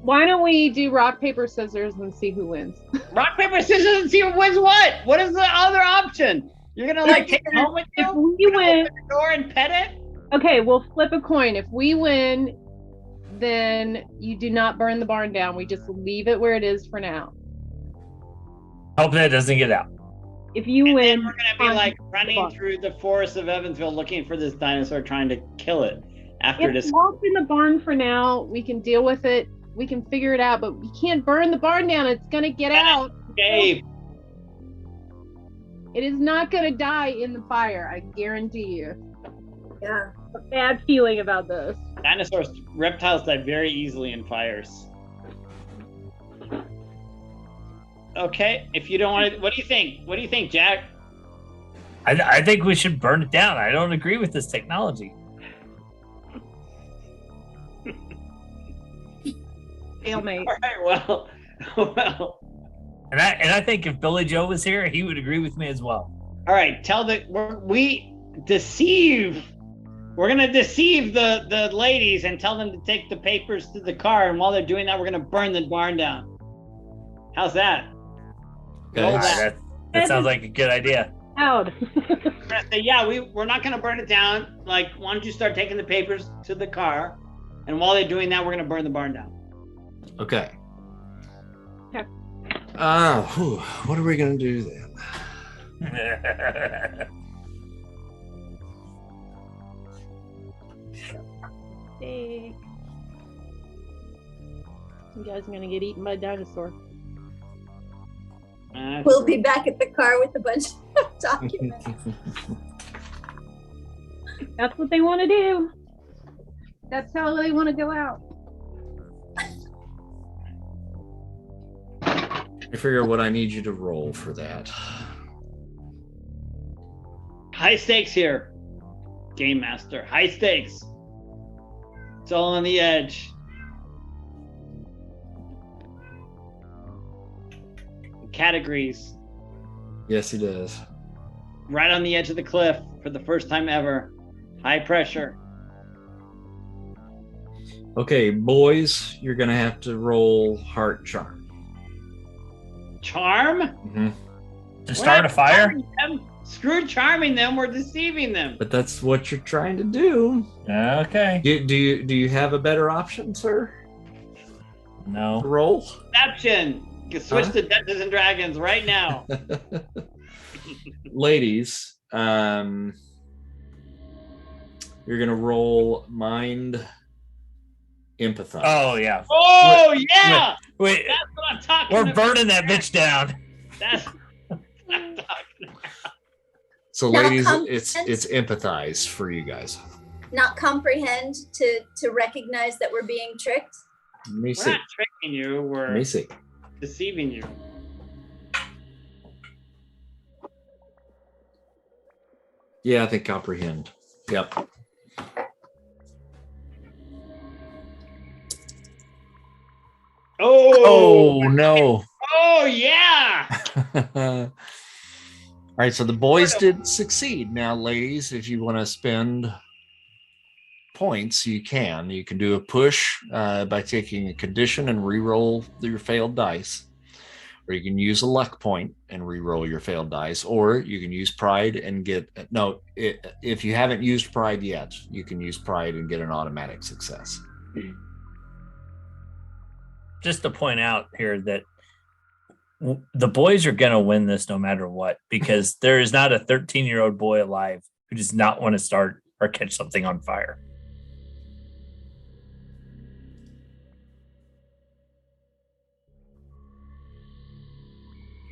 Why don't we do rock, paper, scissors and see who wins? Rock, paper, scissors and see who wins what? What is the other option? You're going to take it home with you? If we win, open the door and pet it? Okay, we'll flip a coin. If we win, then you do not burn the barn down. We just leave it where it is for now. Hope that doesn't get out. If you win, then we're going to be running through the forest of Evansville looking for this dinosaur, trying to kill it after this. Walk in the barn for now. We can deal with it. We can figure it out, but we can't burn the barn down. It's going to get out. Dave. It is not going to die in the fire. I guarantee you. Yeah. A bad feeling about this. Reptiles die very easily in fires. Okay, if you don't want to, what do you think? What do you think, Jack? I think we should burn it down. I don't agree with this technology. Stalemate. All right, well. And I think if Billy Joe was here, he would agree with me as well. All right, we deceive. We're gonna deceive the ladies and tell them to take the papers to the car, and while they're doing that, we're gonna burn the barn down. How's that? That sounds like a good idea. Out. Yeah, we're not gonna burn it down. Like, why don't you start taking the papers to the car, and while they're doing that, we're gonna burn the barn down. Okay. Okay. What are we gonna do then? You guys are gonna get eaten by a dinosaur. We'll be back at the car with a bunch of documents. That's what they want to do. That's how they want to go out. I figure what I need you to roll for that. High stakes here, Game Master. High stakes. It's all on the edge. Categories. Yes, he does. Right on the edge of the cliff for the first time ever. High pressure. Okay, boys, you're gonna have to roll heart charm. Charm? Mm-hmm. To start a fire? Screw charming them, we're deceiving them. But that's what you're trying to do. Okay. Do you have a better option, sir? No. Roll? Deception. You can switch to Dungeons and Dragons right now. Ladies, you're gonna roll mind empathize. Oh yeah. Oh yeah. Wait. That's what I'm talking We're about. burning that bitch down. That's what I'm talking about. So ladies, it's empathize for you guys. Not comprehend to recognize that we're being tricked. Let me We're see. not tricking you, Let we're me see. deceiving you. Yeah, I think comprehend. Yep. Oh, no. oh yeah. All right, so the boys did succeed. Now, ladies, if you want to spend points, you can. You can do a push by taking a condition and re-roll your failed dice. Or you can use a luck point and re-roll your failed dice. Or you can use pride and get... No, if you haven't used pride yet, you can use pride and get an automatic success. Just to point out here that the boys are going to win this no matter what, because there is not a 13-year-old boy alive who does not want to start or catch something on fire.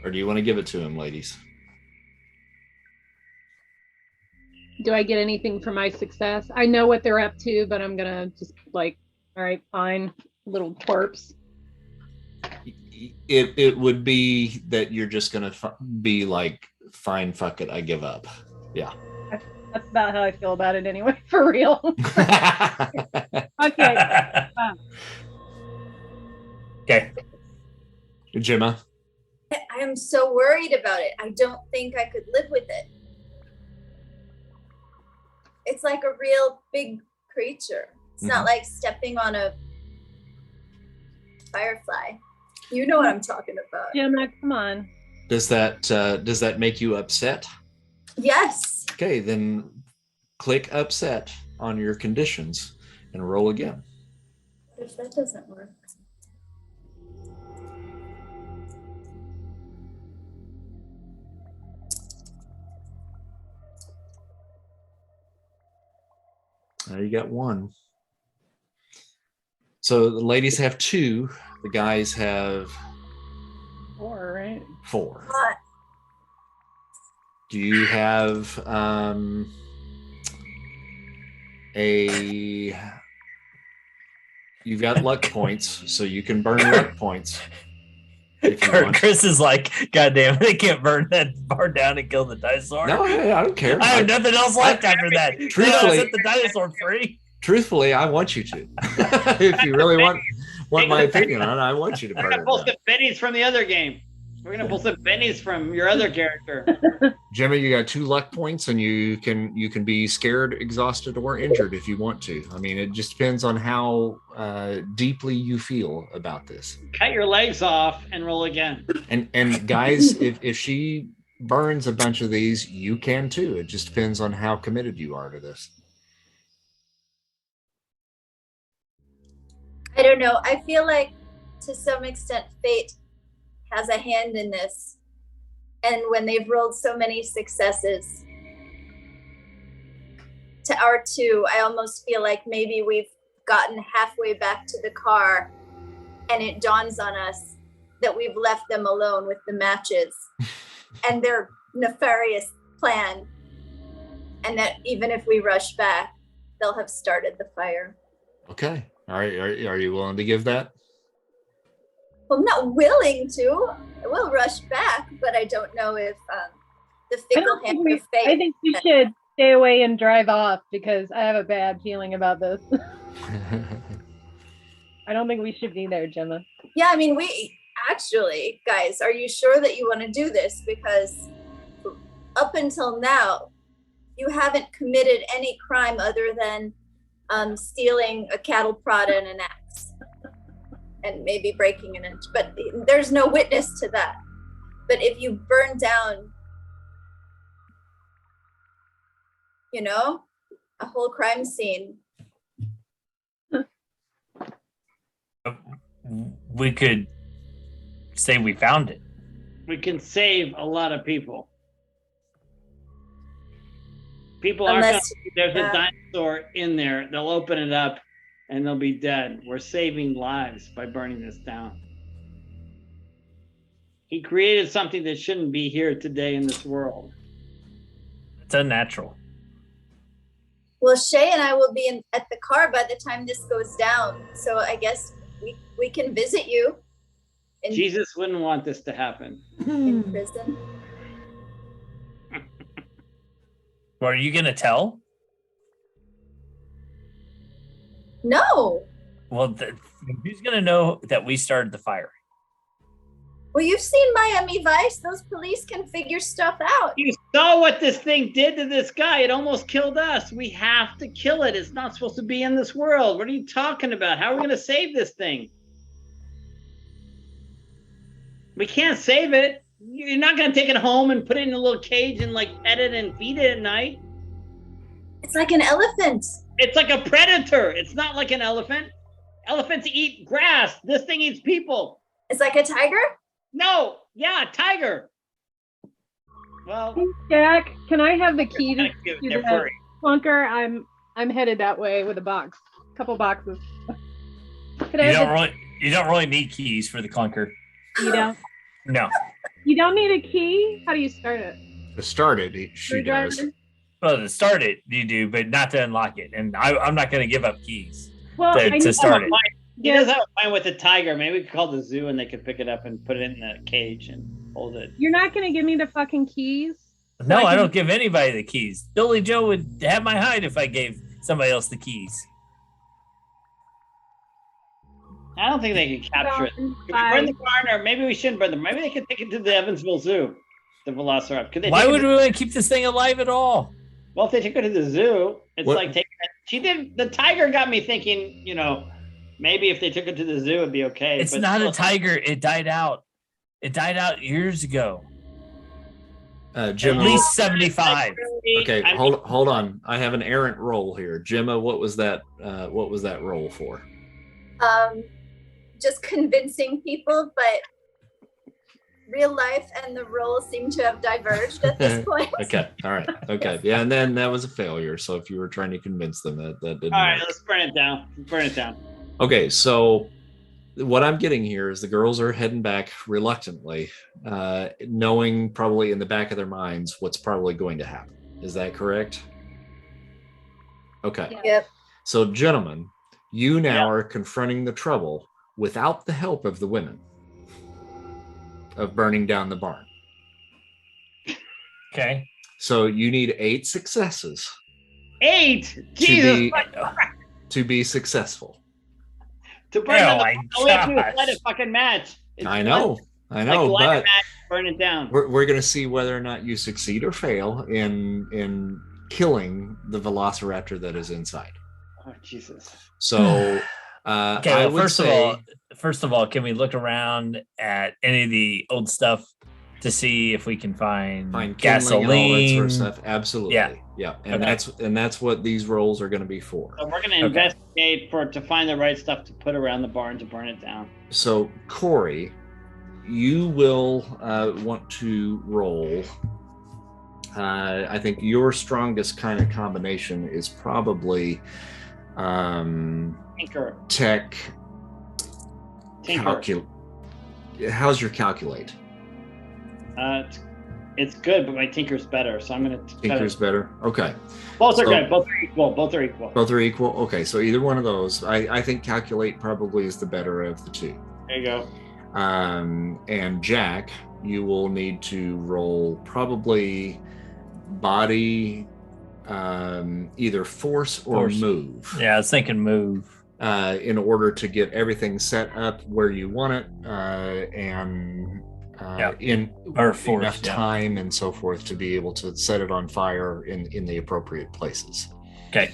Or do you want to give it to him, ladies? Do I get anything for my success? I know what they're up to, but I'm gonna just like, all right, fine, little twerps. It would be that you're just gonna be like, fine, fuck it, I give up. Yeah. That's about how I feel about it anyway, for real. Okay. Okay. Gemma? I am so worried about it. I don't think I could live with it. It's like a real big creature. It's not like stepping on a firefly. You know what I'm talking about. Gemma, come on. Does that make you upset? Yes. Okay, then click upset on your conditions and roll again. If that doesn't work. You got 1. So the ladies have 2. The guys have 4, right? 4. What? Do you have you've got luck points, so you can burn luck points. Chris is like, God damn it, they can't burn that bar down and kill the dinosaur. No, I don't care. I have nothing else left after that. Truthfully, set the dinosaur free. Truthfully, I want you to. If you really want my opinion on it, I want you to burn it. We're gonna pull some bennies from the other game. We're gonna pull some bennies from your other character. Jimmy, you got 2 luck points, and you can be scared, exhausted, or injured if you want to. I mean, it just depends on how deeply you feel about this. Cut your legs off and roll again. And guys, if she burns a bunch of these, you can too. It just depends on how committed you are to this. I don't know. I feel like to some extent fate has a hand in this. And when they've rolled so many successes to our 2, I almost feel like maybe we've gotten halfway back to the car and it dawns on us that we've left them alone with the matches and their nefarious plan. And that even if we rush back, they'll have started the fire. Okay. All right. Are you willing to give that? Well, I'm not willing to. I will rush back, but I don't know if the fickle hand of fate. I think we should stay away and drive off because I have a bad feeling about this. I don't think we should be there, Gemma. Yeah, I mean, we actually, guys, are you sure that you want to do this? Because up until now, you haven't committed any crime other than stealing a cattle prod and an axe. And maybe breaking an inch, but there's no witness to that. But if you burn down, a whole crime scene. We could say we found it. We can save a lot of people. People aren't gonna, there's a dinosaur in there. They'll open it up and they'll be dead. We're saving lives by burning this down. He created something that shouldn't be here today in this world. It's unnatural. Well, Shay and I will be at the car by the time this goes down. So I guess we can visit you. Jesus wouldn't want this to happen. In prison. Well, are you gonna tell? No. Well, who's gonna know that we started the fire? Well, you've seen Miami Vice. Those police can figure stuff out. You saw what this thing did to this guy. It almost killed us. We have to kill it. It's not supposed to be in this world. What are you talking about? How are we going to save this thing? We can't save it. You're not going to take it home and put it in a little cage and like pet it and feed it at night. It's like an elephant. It's like a predator. It's not like an elephant. Elephants eat grass. This thing eats people. It's like a tiger? No. Yeah, tiger. Well, Hey, Jack, can I have the key to they're the furry. clunker? I'm headed that way with a couple boxes. Could I You have don't really need keys for the clunker. you don't No. you don't need a key? How do you start it? To start it, she does. Screwdriver? Well, to start it, you do, but not to unlock it. And I'm not going to give up keys Well, to, I to need start it. He does have a fight with the tiger. Maybe we could call the zoo and they could pick it up and put it in the cage and hold it. You're not gonna give me the fucking keys? No, I I can- don't give anybody the keys. Billy Joe would have my hide if I gave somebody else the keys. I don't think they can capture it. Could we burn the barn, or maybe we shouldn't burn them? Maybe they could take it to the Evansville Zoo, the Velociraptor. Could they? Why take it would to- we want to keep this thing alive at all? Well, if they took it to the zoo, it's What- like taking it. She did. The tiger got me thinking. Maybe if they took it to the zoo, it'd be okay. It's but not still, a tiger. It died out. It died out years ago. Gemma, At least 75. okay, I mean, hold on. I have an errant roll here. Gemma, what was that? What was that roll for? Just convincing people, but real life and the roles seem to have diverged at this point. Okay, all right, okay, yeah, and then that was a failure. So if you were trying to convince them, that didn't. all right, work. let's burn it down. Burn it down. Okay, so what I'm getting here is the girls are heading back reluctantly, knowing probably in the back of their minds what's probably going to happen. Is that correct? Okay. Yeah. Yep. So, gentlemen, you now Yeah. are confronting the trouble without the help of the women of burning down the barn. Okay. So you need 8 successes 8. Jesus. to be successful. To burn Oh down my all we have to do is gosh. let it fucking match. It's I know, like but light a match, burn it down. we're going to see whether or not you succeed or fail in killing the velociraptor that is inside. Oh Jesus. So, Okay. I Well, would first of all, can we look around at any of the old stuff to see if we can find find gasoline? kindling and all that sort of stuff. Absolutely, Yeah. yeah, and Okay. that's what these rolls are going to be for. So we're gonna Okay. investigate to find the right stuff to put around the barn to burn it down. So, Corey, you will want to roll. I think your strongest kind of combination is probably Tinker. tech. Tinker. How's your calculate? It's good, but my tinker's better, so I'm gonna. Tinker's better. Okay, Both are so- good. Both are equal. Both are equal. both are equal. Okay, so either one of those. I think calculate probably is the better of the two. There you go. And Jack, you will need to roll probably body, either force or Force. move, Yeah, I was thinking move. in order to get everything set up where you want it, and Yeah. in Or force, enough yeah. time and so forth to be able to set it on fire in the appropriate places. Okay.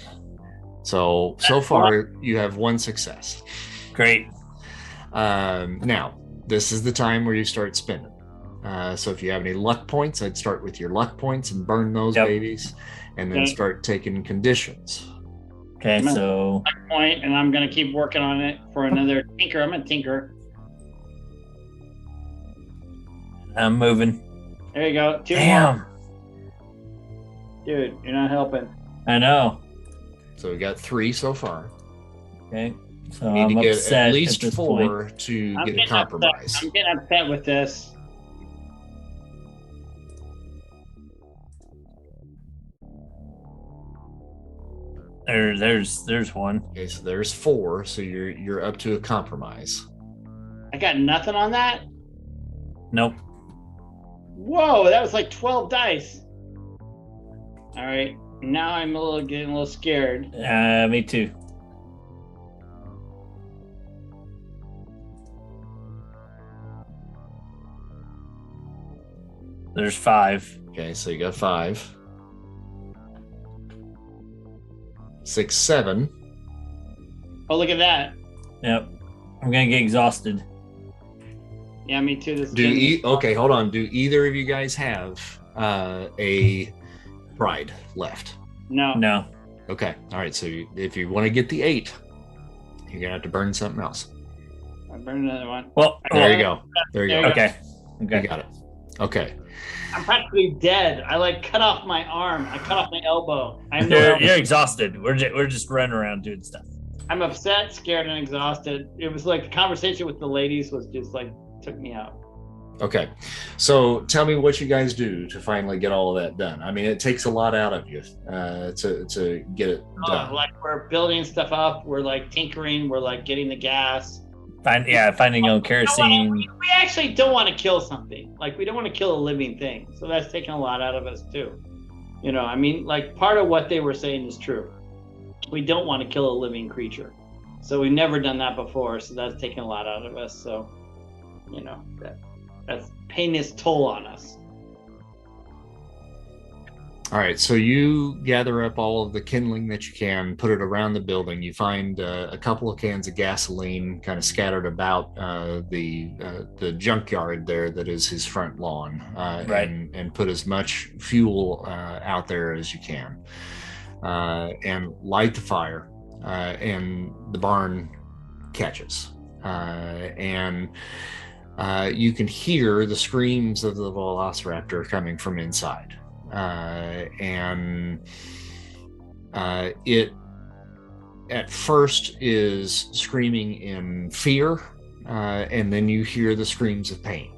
So far you have 1 success. Great. Now, this is the time where you start spinning. So if you have any luck points, I'd start with your luck points and burn those Yep. babies, and then Okay. start taking conditions. Okay, so Point, and I'm gonna keep working on it for another tinker. I'm a tinker. I'm moving. There you go. 2 Damn. more. Dude, you're not helping. I know. So we got 3 so far. Okay. So You need I'm to get upset at least this 4 point. to I'm get a getting compromise. I'm getting upset with this. There's one. Okay, so there's 4, so you're up to a compromise. I got nothing on that. Nope. Whoa, that was like 12 dice. All right. Now I'm getting a little scared. Me too. There's 5. Okay, so you got 5. 6, 7. Oh, look at that. Yep. I'm gonna get exhausted. Yeah, me too. Okay, hold on. Do either of you guys have a pride left? No. Okay. All right. So if you want to get the 8, you're gonna have to burn something else. I burned another one. Well, There you go. There you go. Okay. You got it. Okay. I'm practically dead. I like cut off my arm. I cut off my elbow. You're exhausted. We're just running around doing stuff. I'm upset, scared, and exhausted. It was like the conversation with the ladies was just like took me out. Okay. So tell me what you guys do to finally get all of that done. I mean, it takes a lot out of you to get it done. Like we're building stuff up. We're like tinkering. We're like getting the gas. Finding kerosene. We actually don't want to kill something. Like we don't want to kill a living thing. So that's taking a lot out of us too. You know, I mean, like part of what they were saying is true. We don't want to kill a living creature. So we've never done that before. So that's taking a lot out of us. So, you know, that's paying its toll on us. All right, so you gather up all of the kindling that you can, put it around the building. You find a couple of cans of gasoline kind of scattered about the junkyard there that is his front lawn, right, and put as much fuel out there as you can, and light the fire, and the barn catches, and you can hear the screams of the velociraptor coming from inside. And it at first is screaming in fear, and then you hear the screams of pain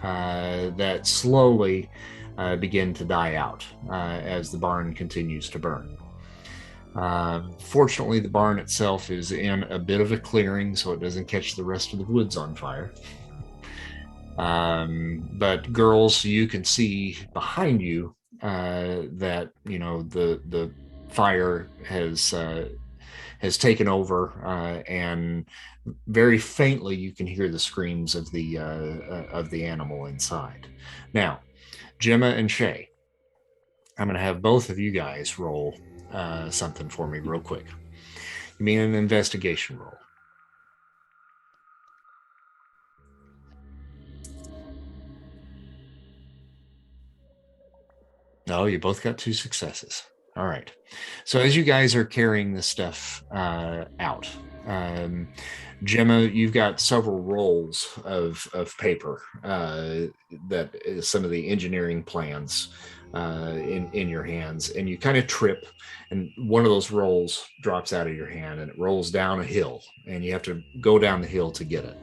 that slowly begin to die out as the barn continues to burn. Fortunately, the barn itself is in a bit of a clearing, so it doesn't catch the rest of the woods on fire. But girls, you can see behind you that the fire has taken over, and very faintly you can hear the screams of the animal inside. Now, Gemma and Shay, I'm going to have both of you guys roll something for me real quick. You mean an investigation roll? No, you both got 2 successes. All right. So as you guys are carrying this stuff out, Gemma, you've got several rolls of paper that is some of the engineering plans in your hands, and you kind of trip, and one of those rolls drops out of your hand, and it rolls down a hill, and you have to go down the hill to get it.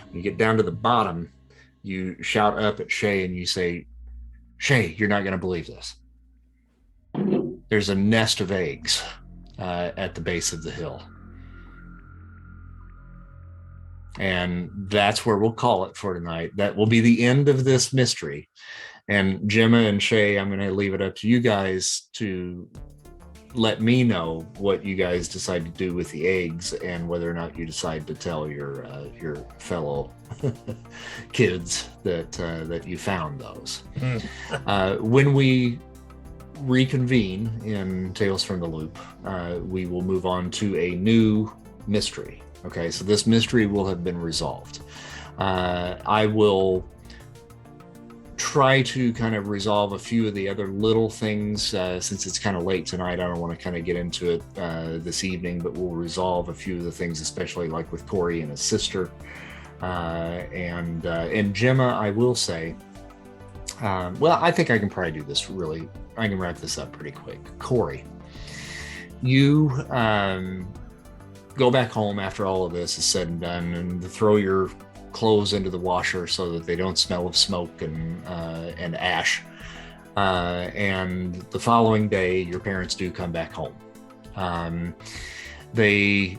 When you get down to the bottom, you shout up at Shay, and you say, "Shay, you're not going to believe this. There's a nest of eggs at the base of the hill." And that's where we'll call it for tonight. That will be the end of this mystery. And Gemma and Shay, I'm going to leave it up to you guys to let me know what you guys decide to do with the eggs, and whether or not you decide to tell your fellow kids that you found those. When we reconvene in Tales from the Loop, we will move on to a new mystery. Okay, so this mystery will have been resolved. I will try to kind of resolve a few of the other little things, since it's kind of late tonight. I don't want to kind of get into it this evening, but we'll resolve a few of the things, especially like with Corey and his sister. And Gemma, I will say, well, I think I can probably do this really. I can wrap this up pretty quick. Corey, you go back home after all of this is said and done, and throw your clothes into the washer so that they don't smell of smoke and ash. And the following day, your parents do come back home. They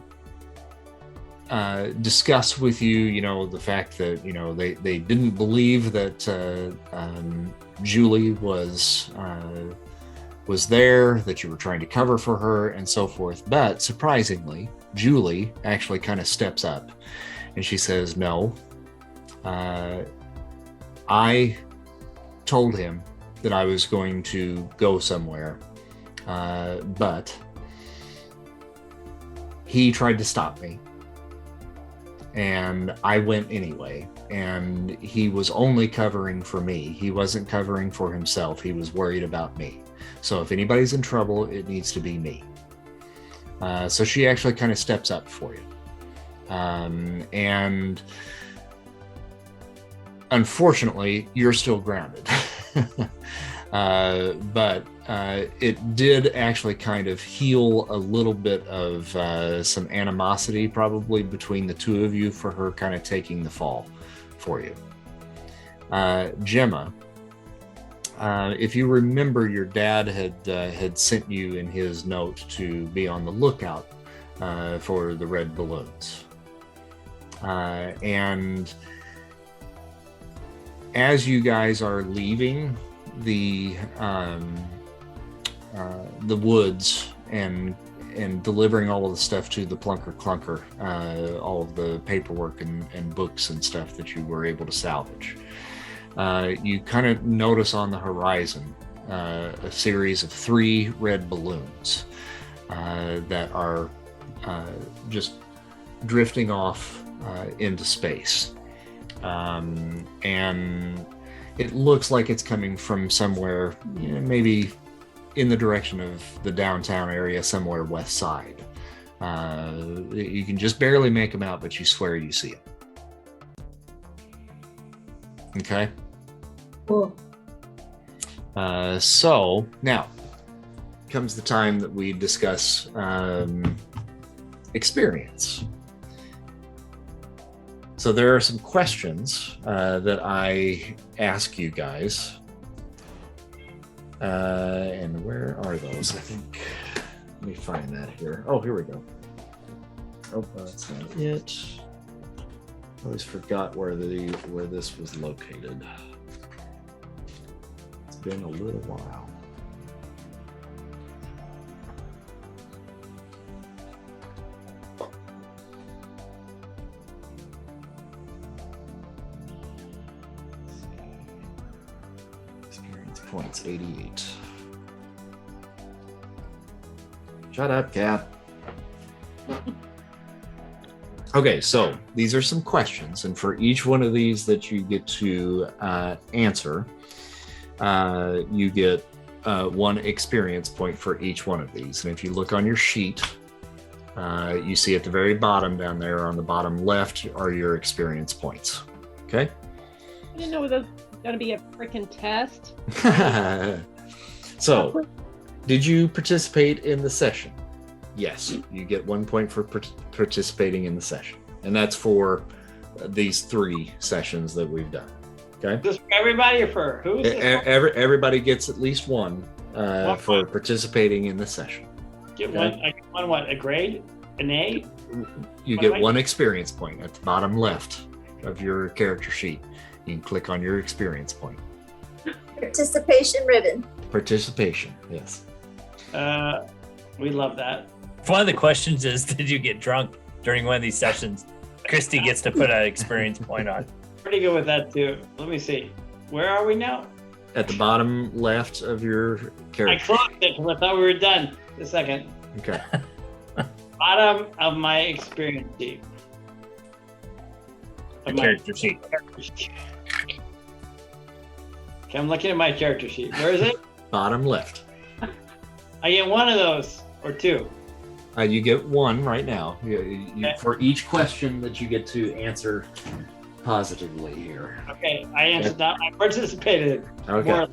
discuss with you, the fact that, they didn't believe that Julie was was there, that you were trying to cover for her, and so forth. But surprisingly, Julie actually kind of steps up and she says, no, I told him that I was going to go somewhere, but he tried to stop me. And I went anyway, and he was only covering for me. He wasn't covering for himself. He was worried about me. So if anybody's in trouble, it needs to be me. So she actually kind of steps up for you. And unfortunately, you're still grounded. But it did actually kind of heal a little bit of some animosity probably between the two of you for her kind of taking the fall for you. Gemma, if you remember, your dad had sent you in his note to be on the lookout for the red balloons. And as you guys are leaving the woods and delivering all of the stuff to the Plunker Clunker, all of the paperwork and books and stuff that you were able to salvage, you kind of notice on the horizon a series of 3 red balloons that are just drifting off into space. And it looks like it's coming from somewhere, maybe in the direction of the downtown area, somewhere west side. You can just barely make them out, but you swear you see them. Okay. Cool. So now comes the time that we discuss experience. So there are some questions that I ask you guys. And where are those? I think, let me find that here. Oh, here we go. Oh, that's not it. I always forgot where this was located. It's been a little while. Points 88. Shut up, cat. Okay, so these are some questions, and for each one of these that you get to answer, you get 1 experience point for each one of these. And if you look on your sheet, you see at the very bottom down there on the bottom left are your experience points. Okay? I didn't know this was going to be a freaking test. So, did you participate in the session? Yes, you get 1 point for participating in the session. And that's for these 3 sessions that we've done. Okay? Just for everybody or for who? Everybody gets at least 1 for participating in the session. Get okay? one. I get one. What? A grade? An A? You get 1 experience point at the bottom left of your character sheet. You can click on your experience point. Participation ribbon. Participation, yes. We love that. One of the questions is, did you get drunk during one of these sessions? Christy gets to put an experience point on. Pretty good with that too. Let me see. Where are we now? At the bottom left of your character. I closed it because I thought we were done. A second. Okay. Bottom of my experience sheet. The character sheet. Okay, I'm looking at my character sheet. Where is it? Bottom left. I get 1 of those or 2. You get 1 right now. Okay. For each question that you get to answer positively here. Okay, I answered that. I participated. Okay. More.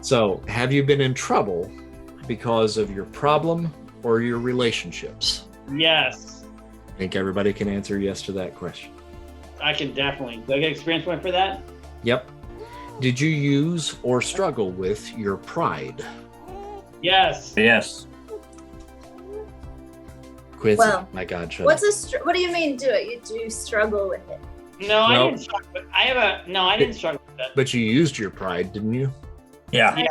So, have you been in trouble because of your problem or your relationships? Yes. I think everybody can answer yes to that question. I can definitely. Do I get experience point for that? Yep. Did you use or struggle with your pride? Yes. Yes. Quincy, Well, my God, shut What's up. what do you mean do it? You do struggle with it. No, I Nope. didn't struggle. I didn't struggle with that. But you used your pride, didn't you? Yeah.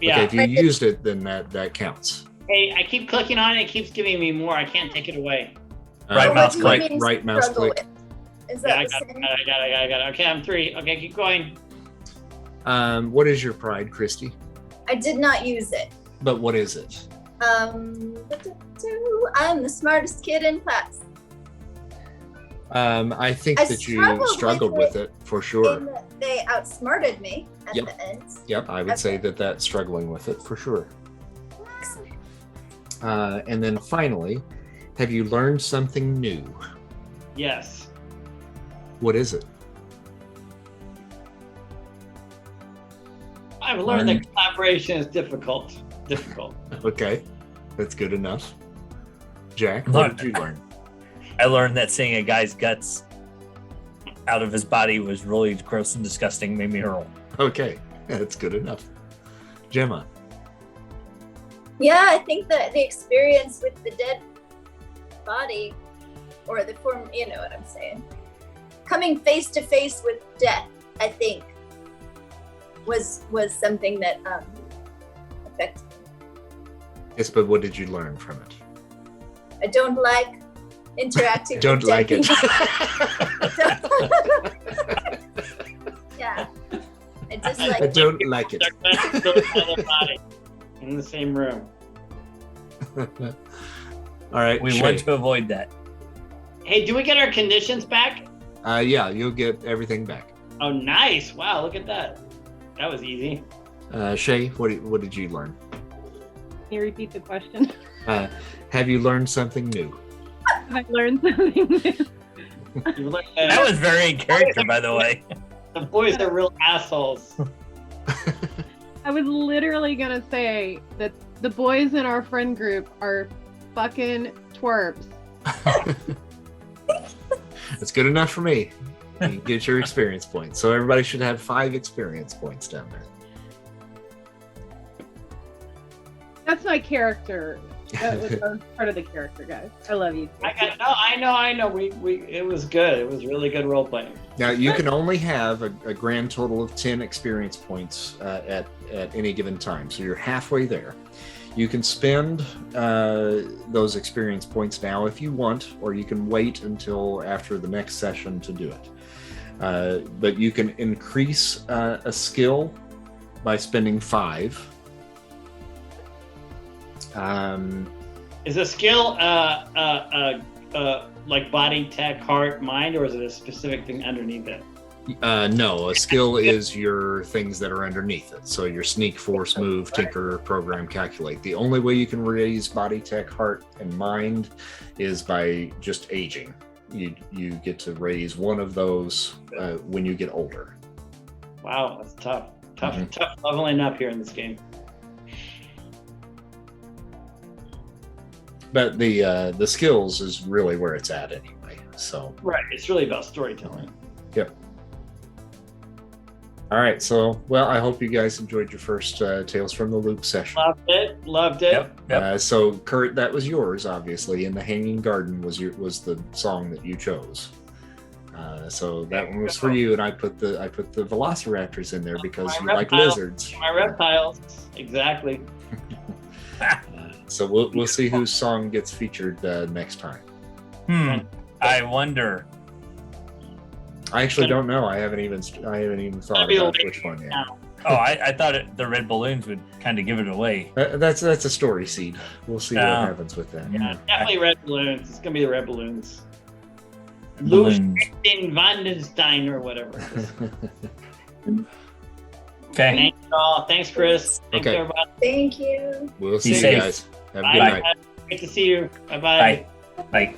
Yeah. Okay, if you used it, then that counts. Hey, I keep clicking on it. It keeps giving me more. I can't take it away. Right mouse click. Right mouse click. Is Yeah, that I the got same? it. Okay, I'm 3. Okay, keep going. What is your pride, Christy? I did not use it. But what is it? I'm the smartest kid in class. I think I that you struggled struggled with with it for sure. And they outsmarted me at Yep. the end. Yep, I would say Okay. that that's struggling with it for sure. Excellent. And then finally, have you learned something new? Yes. What is it? I've learned that collaboration is difficult. Okay, that's good enough. Jack, what did you learn? I learned that seeing a guy's guts out of his body was really gross and disgusting, made me hurl. Okay, that's good enough. Gemma, Yeah, I think that the experience with the dead body, or the form, you know what I'm saying, coming face to face with death, I think, was something that affected me. yes, but what did you learn from it? I don't like interacting Don't with dead like it. people. Yeah. I dislike I don't like it. In the same room. All right, We Shay. want to avoid that. Hey, do we get our conditions back? Yeah, you'll get everything back. Oh, nice. Wow, look at that. That was easy. Shay, what did you learn? Can you repeat the question? Have you learned something new? I learned something new. You learned That was very in character, by the way. the boys are real assholes. I was literally gonna say that the boys in our friend group are fucking twerps. That's good enough for me. You get your experience points. So everybody should have 5 experience points down there. That's my character. That was part of the character, guys. I love you. I know. We it was good. It was really good role playing. Now you can only have a grand total of 10 experience points at any given time. So you're halfway there. You can spend those experience points now if you want, or you can wait until after the next session to do it. But you can increase a skill by spending 5. Is a skill like body, tech, heart, mind, or is it a specific thing underneath it? No, a skill is your things that are underneath it. So your sneak, force, move, tinker, program, calculate. The only way you can raise body, tech, heart, and mind is by just aging. You get to raise one of those when you get older. Wow, that's tough. Tough leveling up here in this game. But the skills is really where it's at anyway. So Right, it's really about storytelling. yep. All right, so well, I hope you guys enjoyed your first Tales from the Loop session. Loved it. Yep. So Kurt, that was yours, obviously, and the Hanging Garden was the song that you chose. So that one was for you, and I put the velociraptors in there because you like lizards. My reptiles, exactly. So we'll see whose song gets featured next time. I wonder. I actually don't know. I haven't even thought about which one yet. Oh, I thought the red balloons would kind of give it away. That's a story seed. We'll see what happens with that. Yeah, definitely red balloons. It's gonna be the red balloons. Balloons. Ludwig Vandenstein or whatever. Okay. Thanks all. Thanks, Chris. Thanks Okay. everybody. Thank you. We'll Be see you safe. guys. Have a Bye. good night. Great to see you. Bye bye. Bye. Bye.